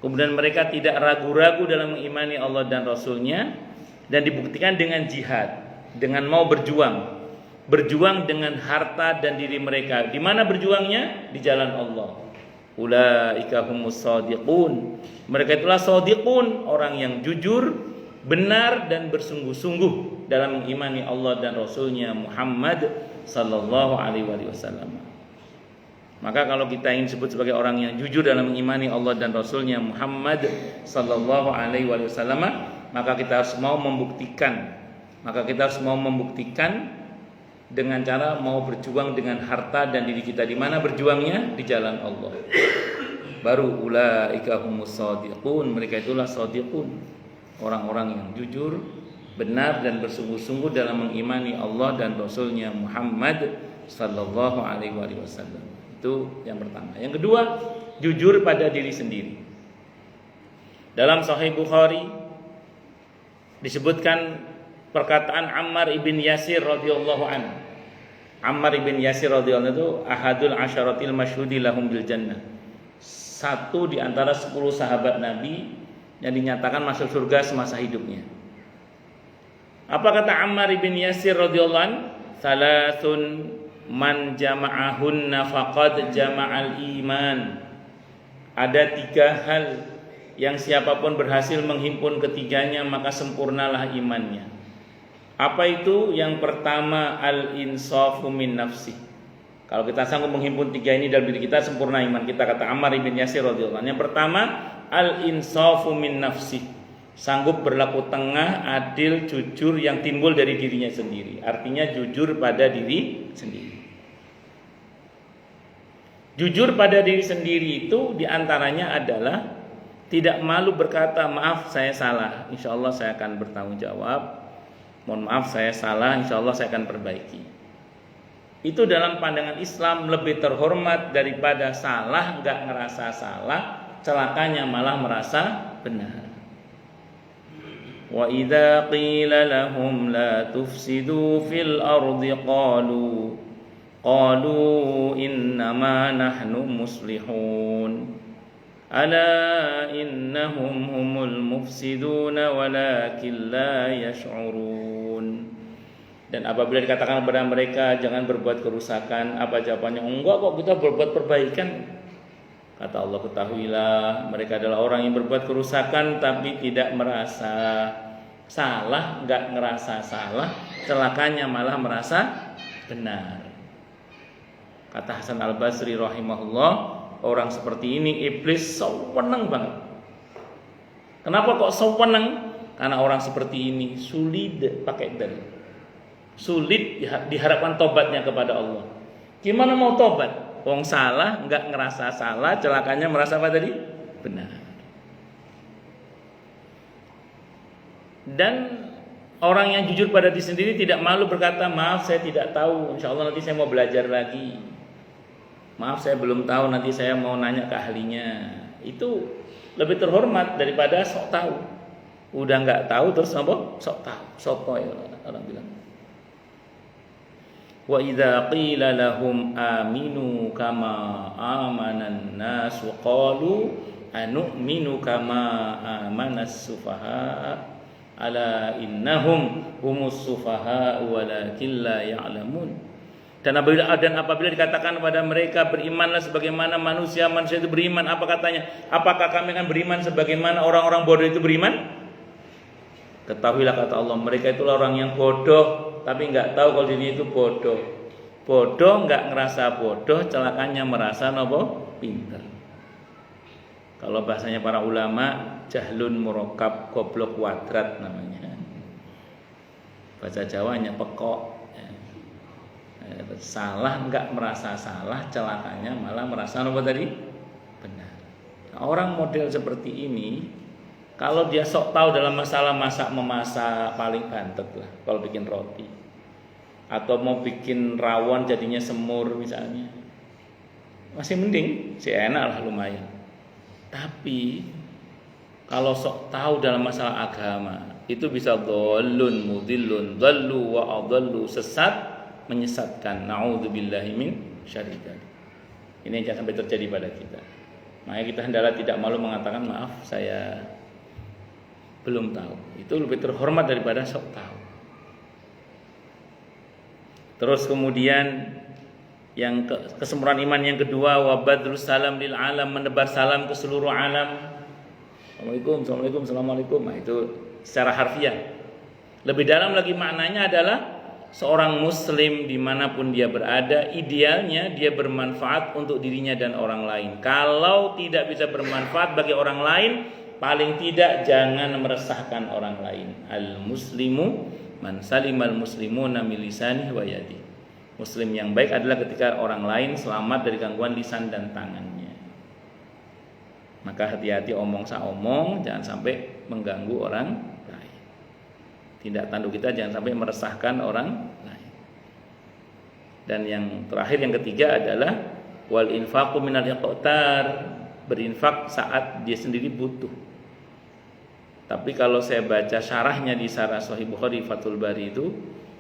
kemudian mereka tidak ragu-ragu dalam mengimani Allah dan Rasul-Nya, dan dibuktikan dengan jihad, dengan mau berjuang dengan harta dan diri mereka. Di mana berjuangnya? Di jalan Allah. Ulaika humus shadiqun. Mereka itulah shadiqun, orang yang jujur, benar dan bersungguh-sungguh dalam mengimani Allah dan Rasul-Nya Muhammad sallallahu alaihi wasallam. Maka kalau kita ingin disebut sebagai orang yang jujur dalam mengimani Allah dan Rasul-Nya Muhammad sallallahu alaihi wasallam, maka kita harus mau membuktikan. Dengan cara mau berjuang dengan harta dan diri kita. Di mana berjuangnya? Di jalan Allah. Baru ulaika humus shadiqun, mereka itulah shadiqun, orang-orang yang jujur, benar dan bersungguh-sungguh dalam mengimani Allah dan Rasul-Nya Muhammad sallallahu alaihi wasallam. Itu yang pertama. Yang kedua, jujur pada diri sendiri. Dalam Sahih Bukhari disebutkan perkataan Ammar ibn Yasir radhiyallahu anhu. Ammar ibn Yasir radhiyallahu anhu itu ahadul asyaratil masyhudi lahum bil jannah. Satu di antara 10 sahabat Nabi yang dinyatakan masuk surga semasa hidupnya. Apa kata Ammar ibn Yasir radhiyallahu anhu? Salasun man jama'ahunna faqad jama'al iman. Ada 3 hal yang siapapun berhasil menghimpun ketiganya maka sempurnalah imannya. Apa itu? Yang pertama al-insafu min nafsi. Kalau kita sanggup menghimpun 3 ini dalam diri kita, sempurna iman kita, kata Ammar ibn Yasir radhiyallahu anhu. Yang pertama al-insafu min nafsi. Sanggup berlaku tengah, adil, jujur yang timbul dari dirinya sendiri. Artinya jujur pada diri sendiri. Jujur pada diri sendiri itu diantaranya adalah tidak malu berkata maaf saya salah, insya Allah saya akan bertanggung jawab. Mohon maaf saya salah, insya Allah saya akan perbaiki. Itu dalam pandangan Islam lebih terhormat daripada salah nggak ngerasa salah, celakanya malah merasa benar. Wa idza qila lahum la tufsidu fil ardi qalu innama nahnu muslihun ala innahum humul mufsiduna walakin la yash'urun. Dan apabila dikatakan kepada mereka jangan berbuat kerusakan, apa jawabannya? Enggak kok, kita berbuat perbaikan. Kata Allah, ketahuilah mereka adalah orang yang berbuat kerusakan tapi tidak merasa salah, enggak ngerasa salah, celakanya malah merasa benar. Kata Hasan Al-Basri rahimahullah, orang seperti ini iblis sewenang banget. Kenapa kok sewenang? Karena orang seperti ini sulit pakai dalil. Sulit diharapkan tobatnya kepada Allah. Gimana mau tobat? Wong salah, enggak ngerasa salah, celakanya merasa apa tadi? Benar. Dan orang yang jujur pada diri sendiri tidak malu berkata, maaf saya tidak tahu, insya Allah nanti saya mau belajar lagi. Maaf saya belum tahu, nanti saya mau nanya ke ahlinya. Itu lebih terhormat daripada sok tahu. Udah nggak tahu terus apa? Sok tahu, sotoy orang bilang. Wa idza qila lahum aminu kama amanan nas qalu anu'minu kama amanas sufaha ala innahum humus sufaha walakin la ya'lamun. Dan apabila dikatakan kepada mereka berimanlah sebagaimana manusia itu beriman, apa katanya? Apakah kami akan beriman sebagaimana orang-orang bodoh itu beriman? Ketahuilah kata Allah, mereka itulah orang yang bodoh tapi nggak tahu kalau dirinya itu bodoh. Bodoh nggak ngerasa bodoh, celakanya merasa nopo pintar. Kalau bahasanya para ulama, jahlun murakkab goblok kuadrat namanya. Bahasa Jawanya pekok. Salah nggak merasa salah, celakanya malah merasa nopo tadi benar. Nah, orang model seperti ini, kalau dia sok tahu dalam masalah masak memasak paling bantet lah kalau bikin roti. Atau mau bikin rawon jadinya semur misalnya. Masih mending, sih enak lah lumayan. Tapi kalau sok tahu dalam masalah agama, itu bisa dhalun mudhillun, dhallu wa adallu, sesat menyesatkan. Nauzubillahi min syarri dzalik. Ini yang jangan sampai terjadi pada kita. Makanya kita hendaklah tidak malu mengatakan maaf saya belum tahu. Itu lebih terhormat daripada sok tahu. Terus kemudian yang kesempurnaan iman yang kedua, wa badrus salam lil alam, menebar salam ke seluruh alam. Assalamualaikum, assalamualaikum. Nah, itu secara harfiah. Lebih dalam lagi maknanya adalah seorang muslim dimanapun dia berada, idealnya dia bermanfaat untuk dirinya dan orang lain. Kalau tidak bisa bermanfaat bagi orang lain, paling tidak jangan meresahkan orang lain. Al muslimu man salimal muslimuna min lisanihi wa yadihi. Muslim yang baik adalah ketika orang lain selamat dari gangguan lisan dan tangannya. Maka hati-hati omong saomong, jangan sampai mengganggu orang lain. Tindak tanduk kita jangan sampai meresahkan orang lain. Dan yang terakhir, yang ketiga adalah wal infaqu minal iqtar, berinfak saat dia sendiri butuh. Tapi kalau saya baca syarahnya di Syarah Sahih Bukhari Fathul Bari itu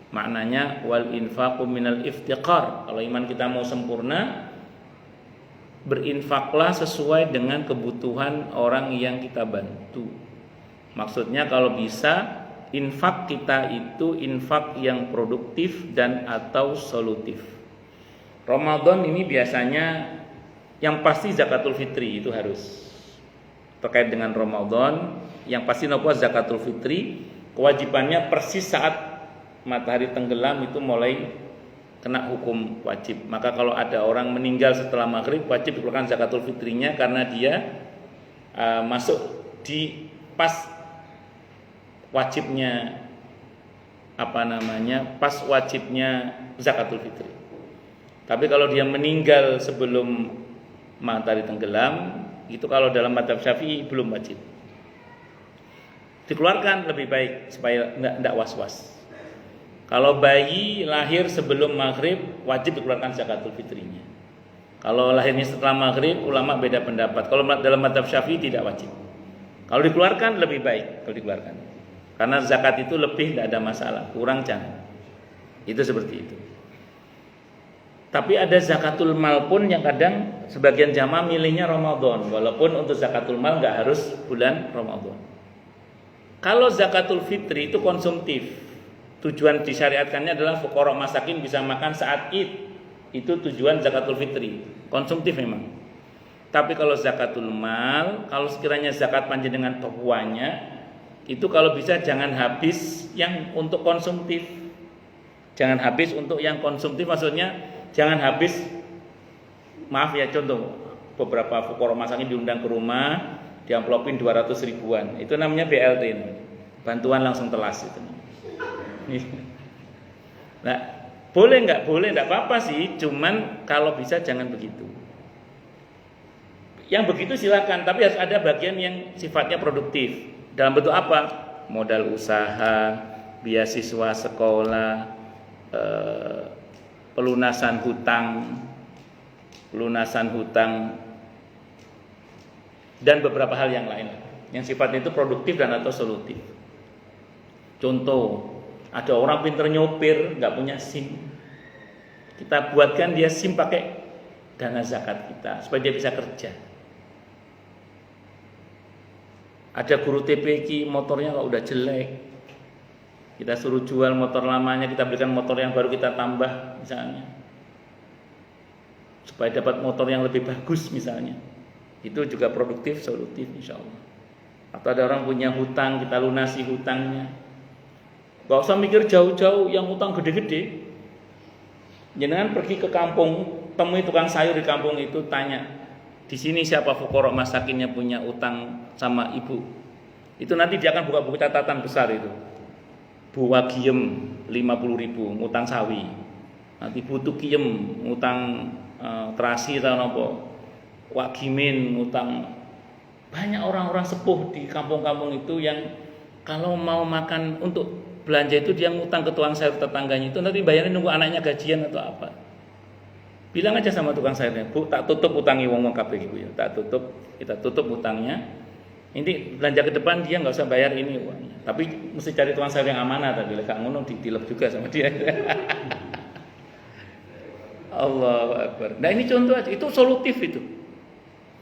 maknanya wal infaqu minal iftiqar. Kalau iman kita mau sempurna, berinfaklah sesuai dengan kebutuhan orang yang kita bantu. Maksudnya kalau bisa infak kita itu infak yang produktif dan atau solutif. Ramadan ini biasanya yang pasti zakatul fitri itu harus. Terkait dengan Ramadan, yang pasti nopo zakatul fitri kewajibannya persis saat matahari tenggelam itu mulai kena hukum wajib. Maka kalau ada orang meninggal setelah maghrib, wajib dikeluarkan zakatul fitrinya karena dia masuk di pas wajibnya pas wajibnya zakatul fitri. Tapi kalau dia meninggal sebelum matahari tenggelam, itu kalau dalam mazhab Syafi'i belum wajib. Dikeluarkan lebih baik supaya tidak was-was. Kalau bayi lahir sebelum maghrib, wajib dikeluarkan zakatul fitrinya. Kalau lahirnya setelah maghrib, ulama beda pendapat. Kalau dalam mazhab Syafi'i tidak wajib. Kalau dikeluarkan lebih baik kalau dikeluarkan. Karena zakat itu lebih tidak ada masalah, kurang jangan. Itu seperti itu. Tapi ada zakatul mal pun yang kadang sebagian jamaah milihnya Ramadan, walaupun untuk zakatul mal nggak harus bulan Ramadan. Kalau zakatul fitri itu konsumtif. Tujuan disyariatkannya adalah fuqara masakin bisa makan saat Id. Itu tujuan zakatul fitri, konsumtif memang. Tapi kalau zakatul mal, kalau sekiranya zakat panjenengan tohuanya, itu kalau bisa jangan habis yang untuk konsumtif. Jangan habis untuk yang konsumtif, maksudnya jangan habis, maaf ya, contoh beberapa fuqara masakin diundang ke rumah, diamplopin 200 ribuan, itu namanya BLT, bantuan langsung telas itu. Nah, boleh nggak? Boleh, nggak apa-apa sih. Cuman kalau bisa jangan begitu. Yang begitu silakan, tapi harus ada bagian yang sifatnya produktif. Dalam bentuk apa? Modal usaha, beasiswa sekolah, pelunasan hutang, dan beberapa hal yang lain. Yang sifatnya itu produktif dan atau solutif. Contoh, ada orang pinter nyopir, nggak punya SIM. Kita buatkan dia SIM pakai dana zakat kita supaya dia bisa kerja. Ada guru TPQ motornya kalau udah jelek, kita suruh jual motor lamanya, kita belikan motor yang baru, kita tambah misalnya, supaya dapat motor yang lebih bagus misalnya. Itu juga produktif, solutif insya Allah. Atau ada orang punya hutang, kita lunasi hutangnya. Gak usah mikir jauh-jauh yang hutang gede-gede. Jangan pergi ke kampung, temui tukang sayur di kampung itu, tanya, di sini siapa fuqara masakinnya punya utang sama ibu. Itu nanti dia akan buka buku catatan besar itu. Bu Wagiem 50.000 ngutang sawi. Nanti butuh kiem ngutang terasi atau nopo. Wagimin ngutang. Banyak orang-orang sepuh di kampung-kampung itu yang kalau mau makan untuk belanja itu dia ngutang ke tukang sayur tetangganya itu, nanti bayarnya nunggu anaknya gajian atau apa. Bilang aja sama tukang sayurnya, Bu, tak tutup utangi wong-wong kabeh iku ya, tak tutup, kita tutup utangnya. Ini belanja ke depan dia nggak usah bayar ini uangnya. Tapi mesti cari tukang sayur yang amanah tadi, lek ngono ditilep juga sama dia. Allahu Akbar. Nah ini contoh aja, itu solutif itu.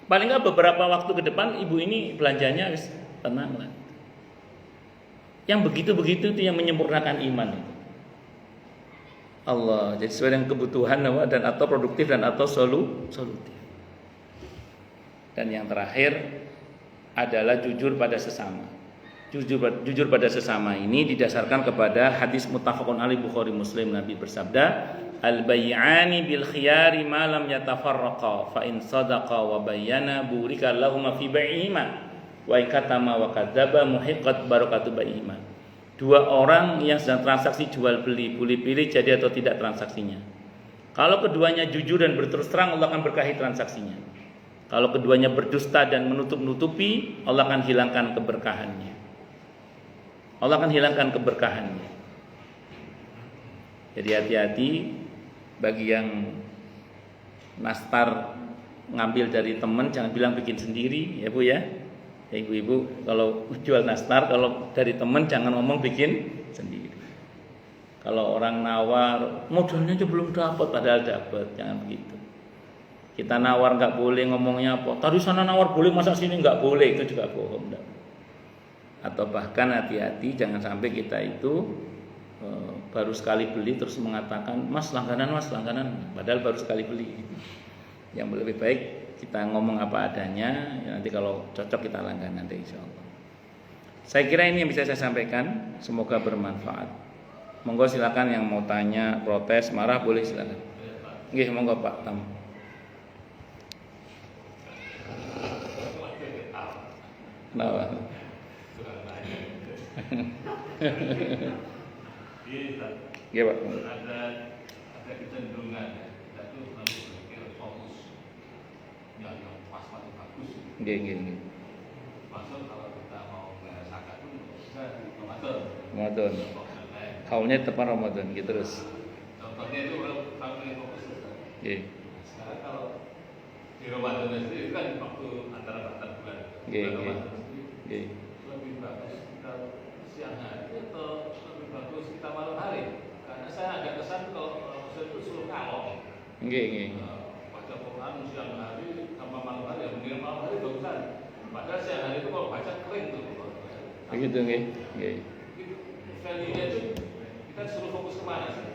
Paling nggak beberapa waktu ke depan ibu ini belanjanya harus tenang lah. Yang begitu-begitu itu yang menyempurnakan iman itu. Allah, jadi sesuai dengan kebutuhan dan atau produktif dan atau solutif. Dan yang terakhir adalah jujur pada sesama. Jujur pada sesama ini didasarkan kepada hadis muttafaqun alaih Bukhari Muslim. Nabi bersabda, al-bay'ani bil khiyari ma lam yatafarraqa fa in sadaqa wa bayyana burika lahum fi bai'ihima wa in katama wa kadzaba muhiqqat barakatu bai'ihima. Dua orang yang sedang transaksi jual beli, boleh pilih jadi atau tidak transaksinya. Kalau keduanya jujur dan berterus terang, Allah akan berkahi transaksinya. Kalau keduanya berdusta dan menutup-nutupi, Allah akan hilangkan keberkahannya. Allah akan hilangkan keberkahannya. Jadi hati-hati bagi yang nastar ngambil dari teman, jangan bilang bikin sendiri, ya Bu ya. Ya ibu-ibu kalau jual nastar, kalau dari teman jangan ngomong bikin sendiri. Kalau orang nawar, modalnya aja belum dapat, padahal dapat, jangan begitu. Kita nawar nggak boleh ngomongnya apa, tadi sana nawar boleh, masa sini nggak boleh, itu juga bohong. Atau bahkan hati-hati jangan sampai kita itu baru sekali beli terus mengatakan mas langganan, padahal baru sekali beli. Yang lebih baik kita ngomong apa adanya, ya nanti kalau cocok kita langganan deh insya Allah. Saya kira ini yang bisa saya sampaikan, semoga bermanfaat. Monggo silakan yang mau tanya, protes, marah boleh silakan. Nggih, monggo Pak Tam. Nah. Nggih Pak. Ada kecenderungan kita tuh harus berpikir fokus. Yang pas paling bagus. Nggih. Maksud kalau kita mau bayar zakat pun bisa di Ramadan. Haulnya tepat Ramadan gitu terus. Contohnya itu kalau fokus. Nggih. Sekarang kalau di Ramadan sendiri kan waktu antara bulan. Nggih. Lebih bagus kita siang hari atau lebih bagus kita malam hari? Karena saya agak kesan kalau saya itu suruh kalong. Nggih. Baca Quran siang hari sama malam hari, ya mungkin malam hari bagusan. Padahal siang hari itu kalau baca kering tuh. Begitu nggih. Value-nya itu kita suruh fokus kemana sih?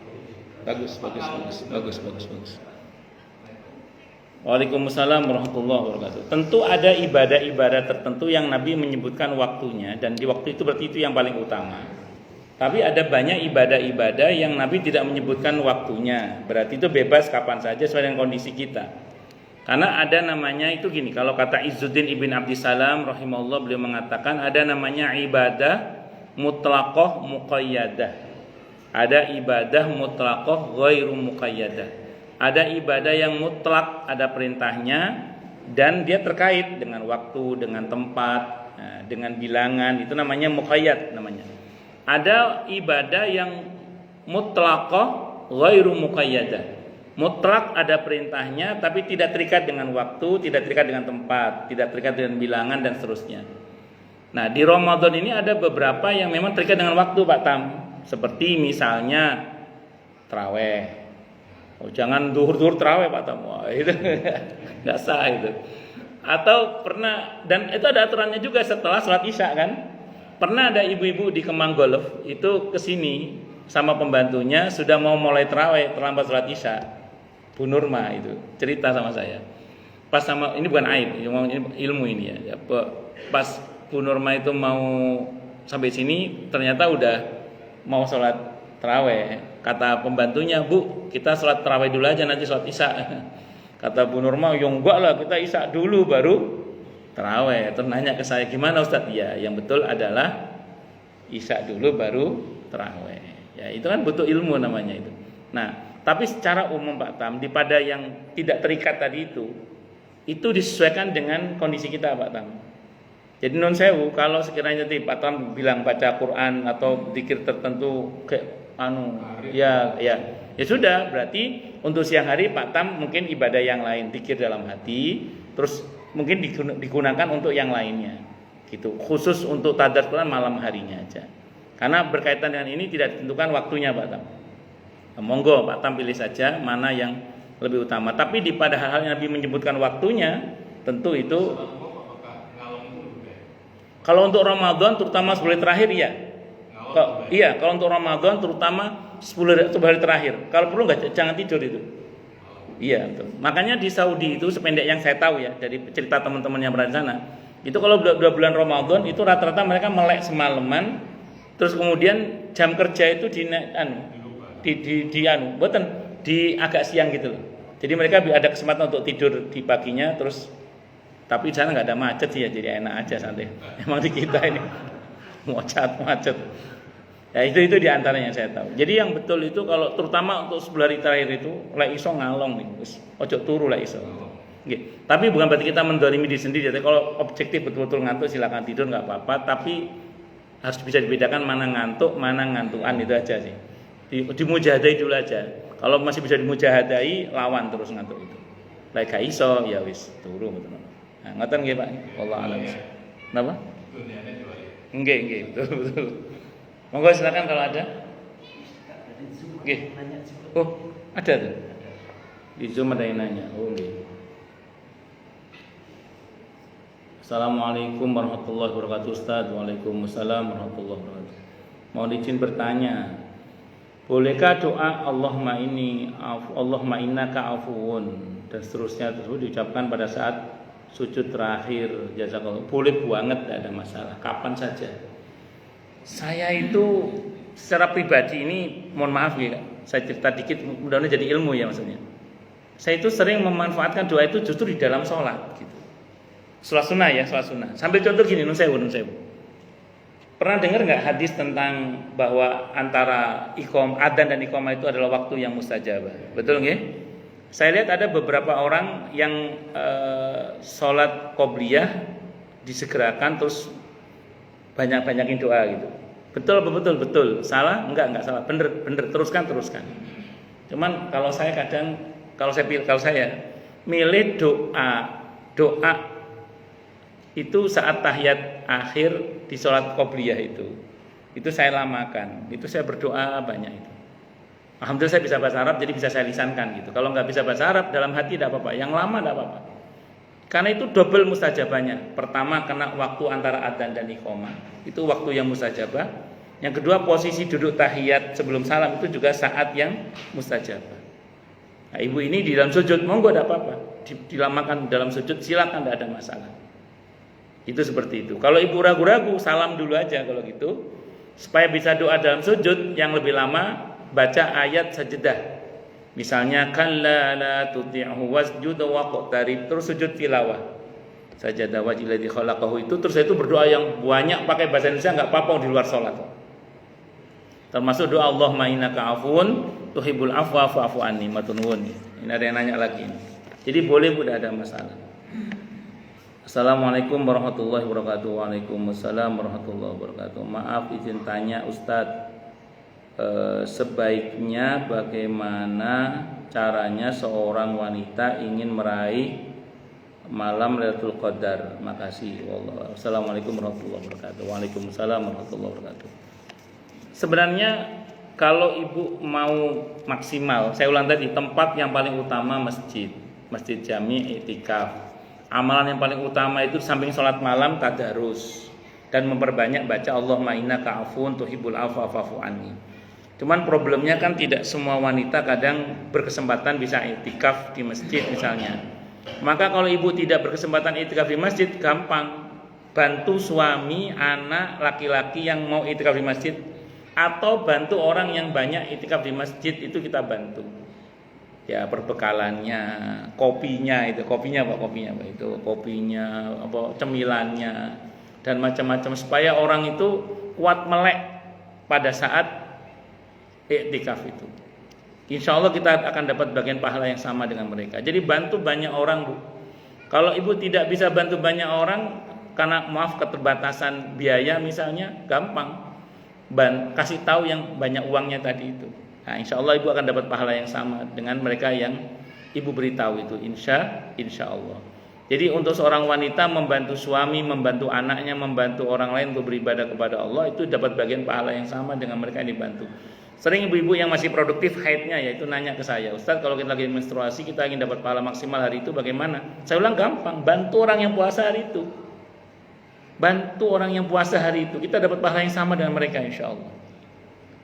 Bagus. Waalaikumsalam warahmatullahi wabarakatuh. Tentu ada ibadah-ibadah tertentu yang Nabi menyebutkan waktunya, dan di waktu itu berarti itu yang paling utama. Tapi ada banyak ibadah-ibadah yang Nabi tidak menyebutkan waktunya. Berarti itu bebas kapan saja sesuai dengan kondisi kita. Karena ada namanya itu gini, kalau kata Izzuddin Ibn Abdissalam rahimahullah, beliau mengatakan ada namanya ibadah mutlaqah muqayyadah. Ada ibadah mutlaqah ghairu muqayyadah. Ada ibadah yang mutlak, ada perintahnya dan dia terkait dengan waktu, dengan tempat, dengan bilangan, itu namanya muqayyad namanya. Ada ibadah yang mutlaqah ghairu muqayyadah. Mutlak ada perintahnya tapi tidak terikat dengan waktu, tidak terikat dengan tempat, tidak terikat dengan bilangan dan seterusnya. Nah, di Ramadan ini ada beberapa yang memang terikat dengan waktu, Pak Tam. Seperti misalnya taraweh. Oh, jangan duhur-duhur taraweh, Pak Tam. Wah, itu enggak sah itu. Atau pernah, dan itu ada aturannya juga setelah sholat Isya kan. Pernah ada ibu-ibu di Kemang Golf itu kesini sama pembantunya sudah mau mulai taraweh terlambat sholat Isya. Bu Nurma itu cerita sama saya. Pas sama ini bukan aib, ilmu ini ya. Pas Bu Nurma itu mau sampai sini ternyata udah mau sholat taraweh. Kata pembantunya, Bu, kita sholat taraweh dulu aja nanti sholat Isya. Kata Bu Nurma, ya enggak lah, kita Isya dulu baru taraweh. Terus nanya ke saya, gimana Ustaz? Ya, yang betul adalah Isya dulu baru taraweh. Ya, itu kan butuh ilmu namanya itu. Nah, tapi secara umum Pak Tam, pada yang tidak terikat tadi itu disesuaikan dengan kondisi kita Pak Tam. Jadi non sewu, kalau sekiranya nanti Pak Tam bilang baca Quran atau zikir tertentu ya sudah, berarti untuk siang hari Pak Tam mungkin ibadah yang lain, zikir dalam hati, terus mungkin digunakan untuk yang lainnya. Gitu. Khusus untuk tadarus Quran malam harinya aja. Karena berkaitan dengan ini tidak ditentukan waktunya Pak Tam. Monggo Pak Tam pilih saja mana yang lebih utama. Tapi pada hal-hal yang Nabi menyebutkan waktunya, tentu itu. Kalau untuk Ramadan terutama 10 hari terakhir ya. Iya, kalau untuk Ramadan terutama 10 hari terakhir. Kalau perlu jangan tidur itu. Iya, betul. Makanya di Saudi itu sependek yang saya tahu ya dari cerita teman-teman yang berada di sana, itu kalau 2 bulan Ramadan itu rata-rata mereka melek semalaman, terus kemudian jam kerja itu di agak siang gitu loh. Jadi mereka ada kesempatan untuk tidur di paginya, terus tapi di sana nggak ada macet sih ya, jadi enak aja santai. Emang di kita ini macet. Ya itu di antara yang saya tahu. Jadi yang betul itu kalau terutama untuk 10 hari terakhir itu lek iso ngalong nih, wis ojo turu lek iso. Nggih. Tapi bukan berarti kita mendolimi diri sendiri. Jadi kalau objektif betul-betul ngantuk silakan tidur nggak apa-apa, tapi harus bisa dibedakan mana ngantuk, mana ngantukan, itu aja sih. Dimujahadai dulu aja. Kalau masih bisa dimujahadai, lawan terus ngantuk itu. Lek gak iso ya wis turu betul. Nah, ngoten nggih Pak. Wallahu a'lam. Napa? Nggih, betul. Monggo silakan kalau ada. Nggih. Oh, ada tuh. Di Zoom ada yang nanya. Oh, nggih. Assalamualaikum warahmatullahi wabarakatuh Ustaz. Waalaikumsalam warahmatullahi wabarakatuh. Mau izin bertanya, bolehkah doa Allahumma innaka afuwun dan seterusnya tersebut diucapkan pada saat sujud terakhir? Jazakallah. Boleh banget, tidak ada masalah, kapan saja. Saya itu secara pribadi ini, mohon maaf ya, saya cerita dikit, mudah-mudahan jadi ilmu ya maksudnya. Saya itu sering memanfaatkan doa itu justru di dalam sholat gitu. Sholat sunnah. Sambil contoh gini, nun sewu. Pernah dengar nggak hadis tentang bahwa antara adzan dan iqamah itu adalah waktu yang mustajabah? Betul nggih? Saya lihat ada beberapa orang yang sholat qobliyah disegerakan terus banyakin doa gitu. Betul. Salah? Enggak salah. Bener. Teruskan. Cuman kalau saya milih doa itu saat tahiyat akhir di sholat qobliyah itu saya lamakan. Itu saya berdoa banyak itu. Alhamdulillah saya bisa bahasa Arab, jadi bisa saya lisankan gitu. Kalau nggak bisa bahasa Arab, dalam hati tidak apa-apa. Yang lama tidak apa-apa. Karena itu double mustajabahnya. Pertama karena waktu antara adzan dan iqamah, itu waktu yang mustajabah. Yang kedua posisi duduk tahiyat sebelum salam itu juga saat yang mustajabah. Nah, ibu ini di dalam sujud, monggo tidak apa-apa. Dilamakan dalam sujud, silakan, tidak ada masalah. Itu seperti itu. Kalau ibu ragu-ragu, salam dulu aja kalau gitu. Supaya bisa doa dalam sujud yang lebih lama, baca ayat sajadah. Misalnya kalla la tuti'hu wasjud waqtarib, terus sujud tilawah. Sajadah wajhil ladzi khalaqahu itu terus itu berdoa yang banyak pakai bahasa Indonesia enggak apa-apa di luar salat. Termasuk doa Allahumma innaka afun tuhibbul afwa fa'fu anni. Matur nuwun. Ini ada yang nanya lagi. Jadi boleh, tidak ada masalah. Assalamualaikum warahmatullahi wabarakatuh. Waalaikumsalam warahmatullahi wabarakatuh. Maaf izin tanya Ustadz, sebaiknya bagaimana caranya seorang wanita ingin meraih malam Lailatul Qadar? Makasih. Assalamualaikum warahmatullahi wabarakatuh. Waalaikumsalam warahmatullahi wabarakatuh. Sebenarnya kalau ibu mau maksimal, saya ulang tadi, tempat yang paling utama masjid jami, iktikaf. Amalan yang paling utama itu samping sholat malam tadarus dan memperbanyak baca Allahumma innaka afun tuhibbul afwa fa'fu anni. Cuman problemnya kan tidak semua wanita kadang berkesempatan bisa iktikaf di masjid misalnya. Maka kalau ibu tidak berkesempatan iktikaf di masjid, gampang bantu suami anak laki-laki yang mau iktikaf di masjid, atau bantu orang yang banyak iktikaf di masjid, itu kita bantu. Ya perbekalannya, kopinya, cemilannya dan macam-macam supaya orang itu kuat melek pada saat iktikaf itu. Insya Allah kita akan dapat bagian pahala yang sama dengan mereka. Jadi bantu banyak orang, Bu. Kalau ibu tidak bisa bantu banyak orang karena maaf keterbatasan biaya misalnya, gampang kasih tahu yang banyak uangnya tadi itu. Nah, insya Allah ibu akan dapat pahala yang sama dengan mereka yang ibu beritahu itu, insya Allah. Jadi untuk seorang wanita membantu suami, membantu anaknya, membantu orang lain untuk beribadah kepada Allah, itu dapat bagian pahala yang sama dengan mereka yang dibantu. Sering ibu-ibu yang masih produktif haidnya yaitu nanya ke saya, Ustaz, kalau kita lagi menstruasi kita ingin dapat pahala maksimal hari itu bagaimana? Saya ulang, gampang, bantu orang yang puasa hari itu. Bantu orang yang puasa hari itu, kita dapat pahala yang sama dengan mereka insya Allah.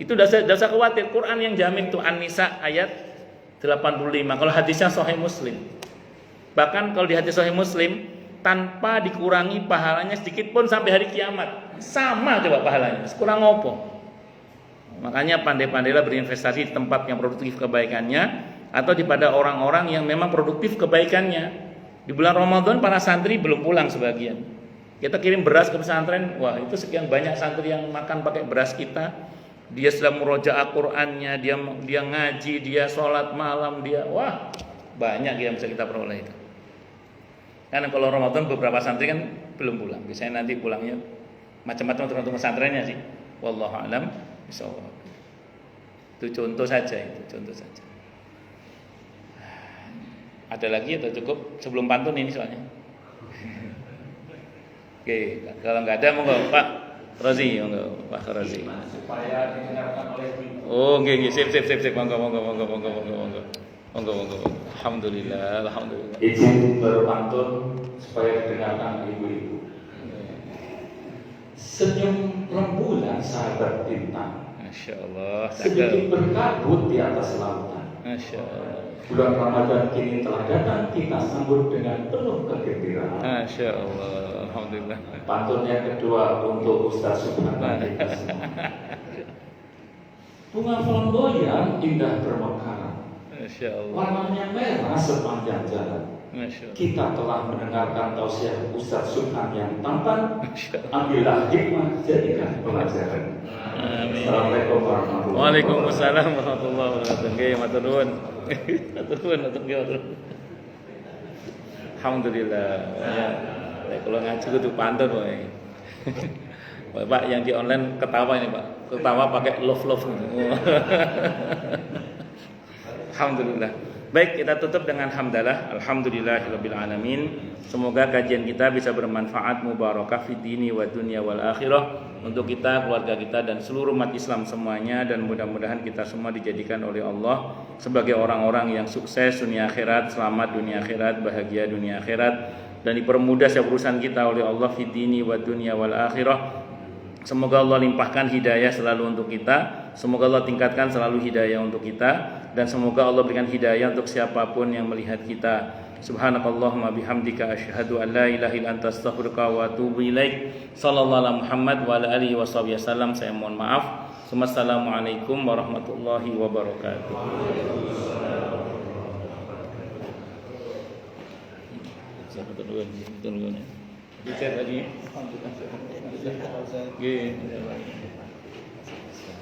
Itu dasar khawatir. Quran yang jamin itu An-Nisa ayat 85. Kalau hadisnya Sahih Muslim. Bahkan kalau di hadis Sahih Muslim tanpa dikurangi pahalanya sedikit pun sampai hari kiamat. Sama coba pahalanya. Kurang apa? Makanya pandai-pandailah berinvestasi di tempat yang produktif kebaikannya atau pada orang-orang yang memang produktif kebaikannya. Di bulan Ramadan para santri belum pulang sebagian. Kita kirim beras ke pesantren, wah itu sekian banyak santri yang makan pakai beras kita. Dia sedang murojaah Qur'annya, dia ngaji, dia sholat malam, wah banyak yang bisa kita peroleh itu. Karena kalau Ramadan beberapa santri kan belum pulang, biasanya nanti pulangnya macam-macam tergantung pesantrennya sih. Wallahu a'lam bishawab. Itu contoh saja. Ada lagi atau cukup sebelum pantun ini soalnya? Oke, kalau nggak ada monggo Pak Razi, monggo Pak Razi. Supaya didengarkan oleh ibu. Oh, nggih, sip. Monggo. Alhamdulillah. Izin berpantun supaya didengarkan ibu-ibu. Senyum rembulan sahabat bintang. Masya Allah. Sedikit berkabut di atas lautan. Masya Allah. Bulan Ramadan kini telah datang, kita sambut dengan penuh kegembiraan. Masya Allah. Alhamdulillah. Pantun yang kedua untuk Ustaz Subhan. Bunga flamboyan indah bermekaran. Masya Allah. Warnanya merah sepanjang jalan. Masya Allah. Kita telah mendengarkan tausiah Ustaz Subhan yang tampan. Ambillah hikmah, jadikan pelajaran. Amin. Assalamualaikum warahmatullahi wabarakatuh. Waalaikumsalam warahmatullahi wabarakatuh. Nggih, matur nuwun. Alhamdulillah. Ya, kalau ngaji kudu pantun wae. Pak yang di online ketawa ini, Pak. Ketawa pakai love. Alhamdulillah. Baik, kita tutup dengan hamdalah. Alhamdulillahirabbil alamin. Semoga kajian kita bisa bermanfaat, mubarakah fid dini wa dunya wal akhirah untuk kita, keluarga kita dan seluruh umat Islam semuanya, dan mudah-mudahan kita semua dijadikan oleh Allah sebagai orang-orang yang sukses dunia akhirat, selamat dunia akhirat, bahagia dunia akhirat, dan dipermudah setiap urusan kita oleh Allah fid dini wa dunya wal akhirah. Semoga Allah limpahkan hidayah selalu untuk kita. Semoga Allah tingkatkan selalu hidayah untuk kita. Dan semoga Allah berikan hidayah untuk siapapun yang melihat kita. Subhanakallahumma bihamdika asyhadu an la ilaha illa anta astaghfiruka wa atubu ilaik. Sallallahu alaihi Muhammad wa ala alihi wasallam. Saya mohon maaf. Wassalamualaikum warahmatullahi wabarakatuh. Bisa tadi. Alhamdulillah.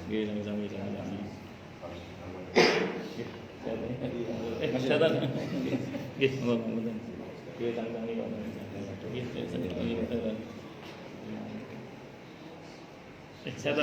Nggih, sami-sami. Masih datang. Nggih, monggo. Nggih, tang-tangi kok. Nggih, saya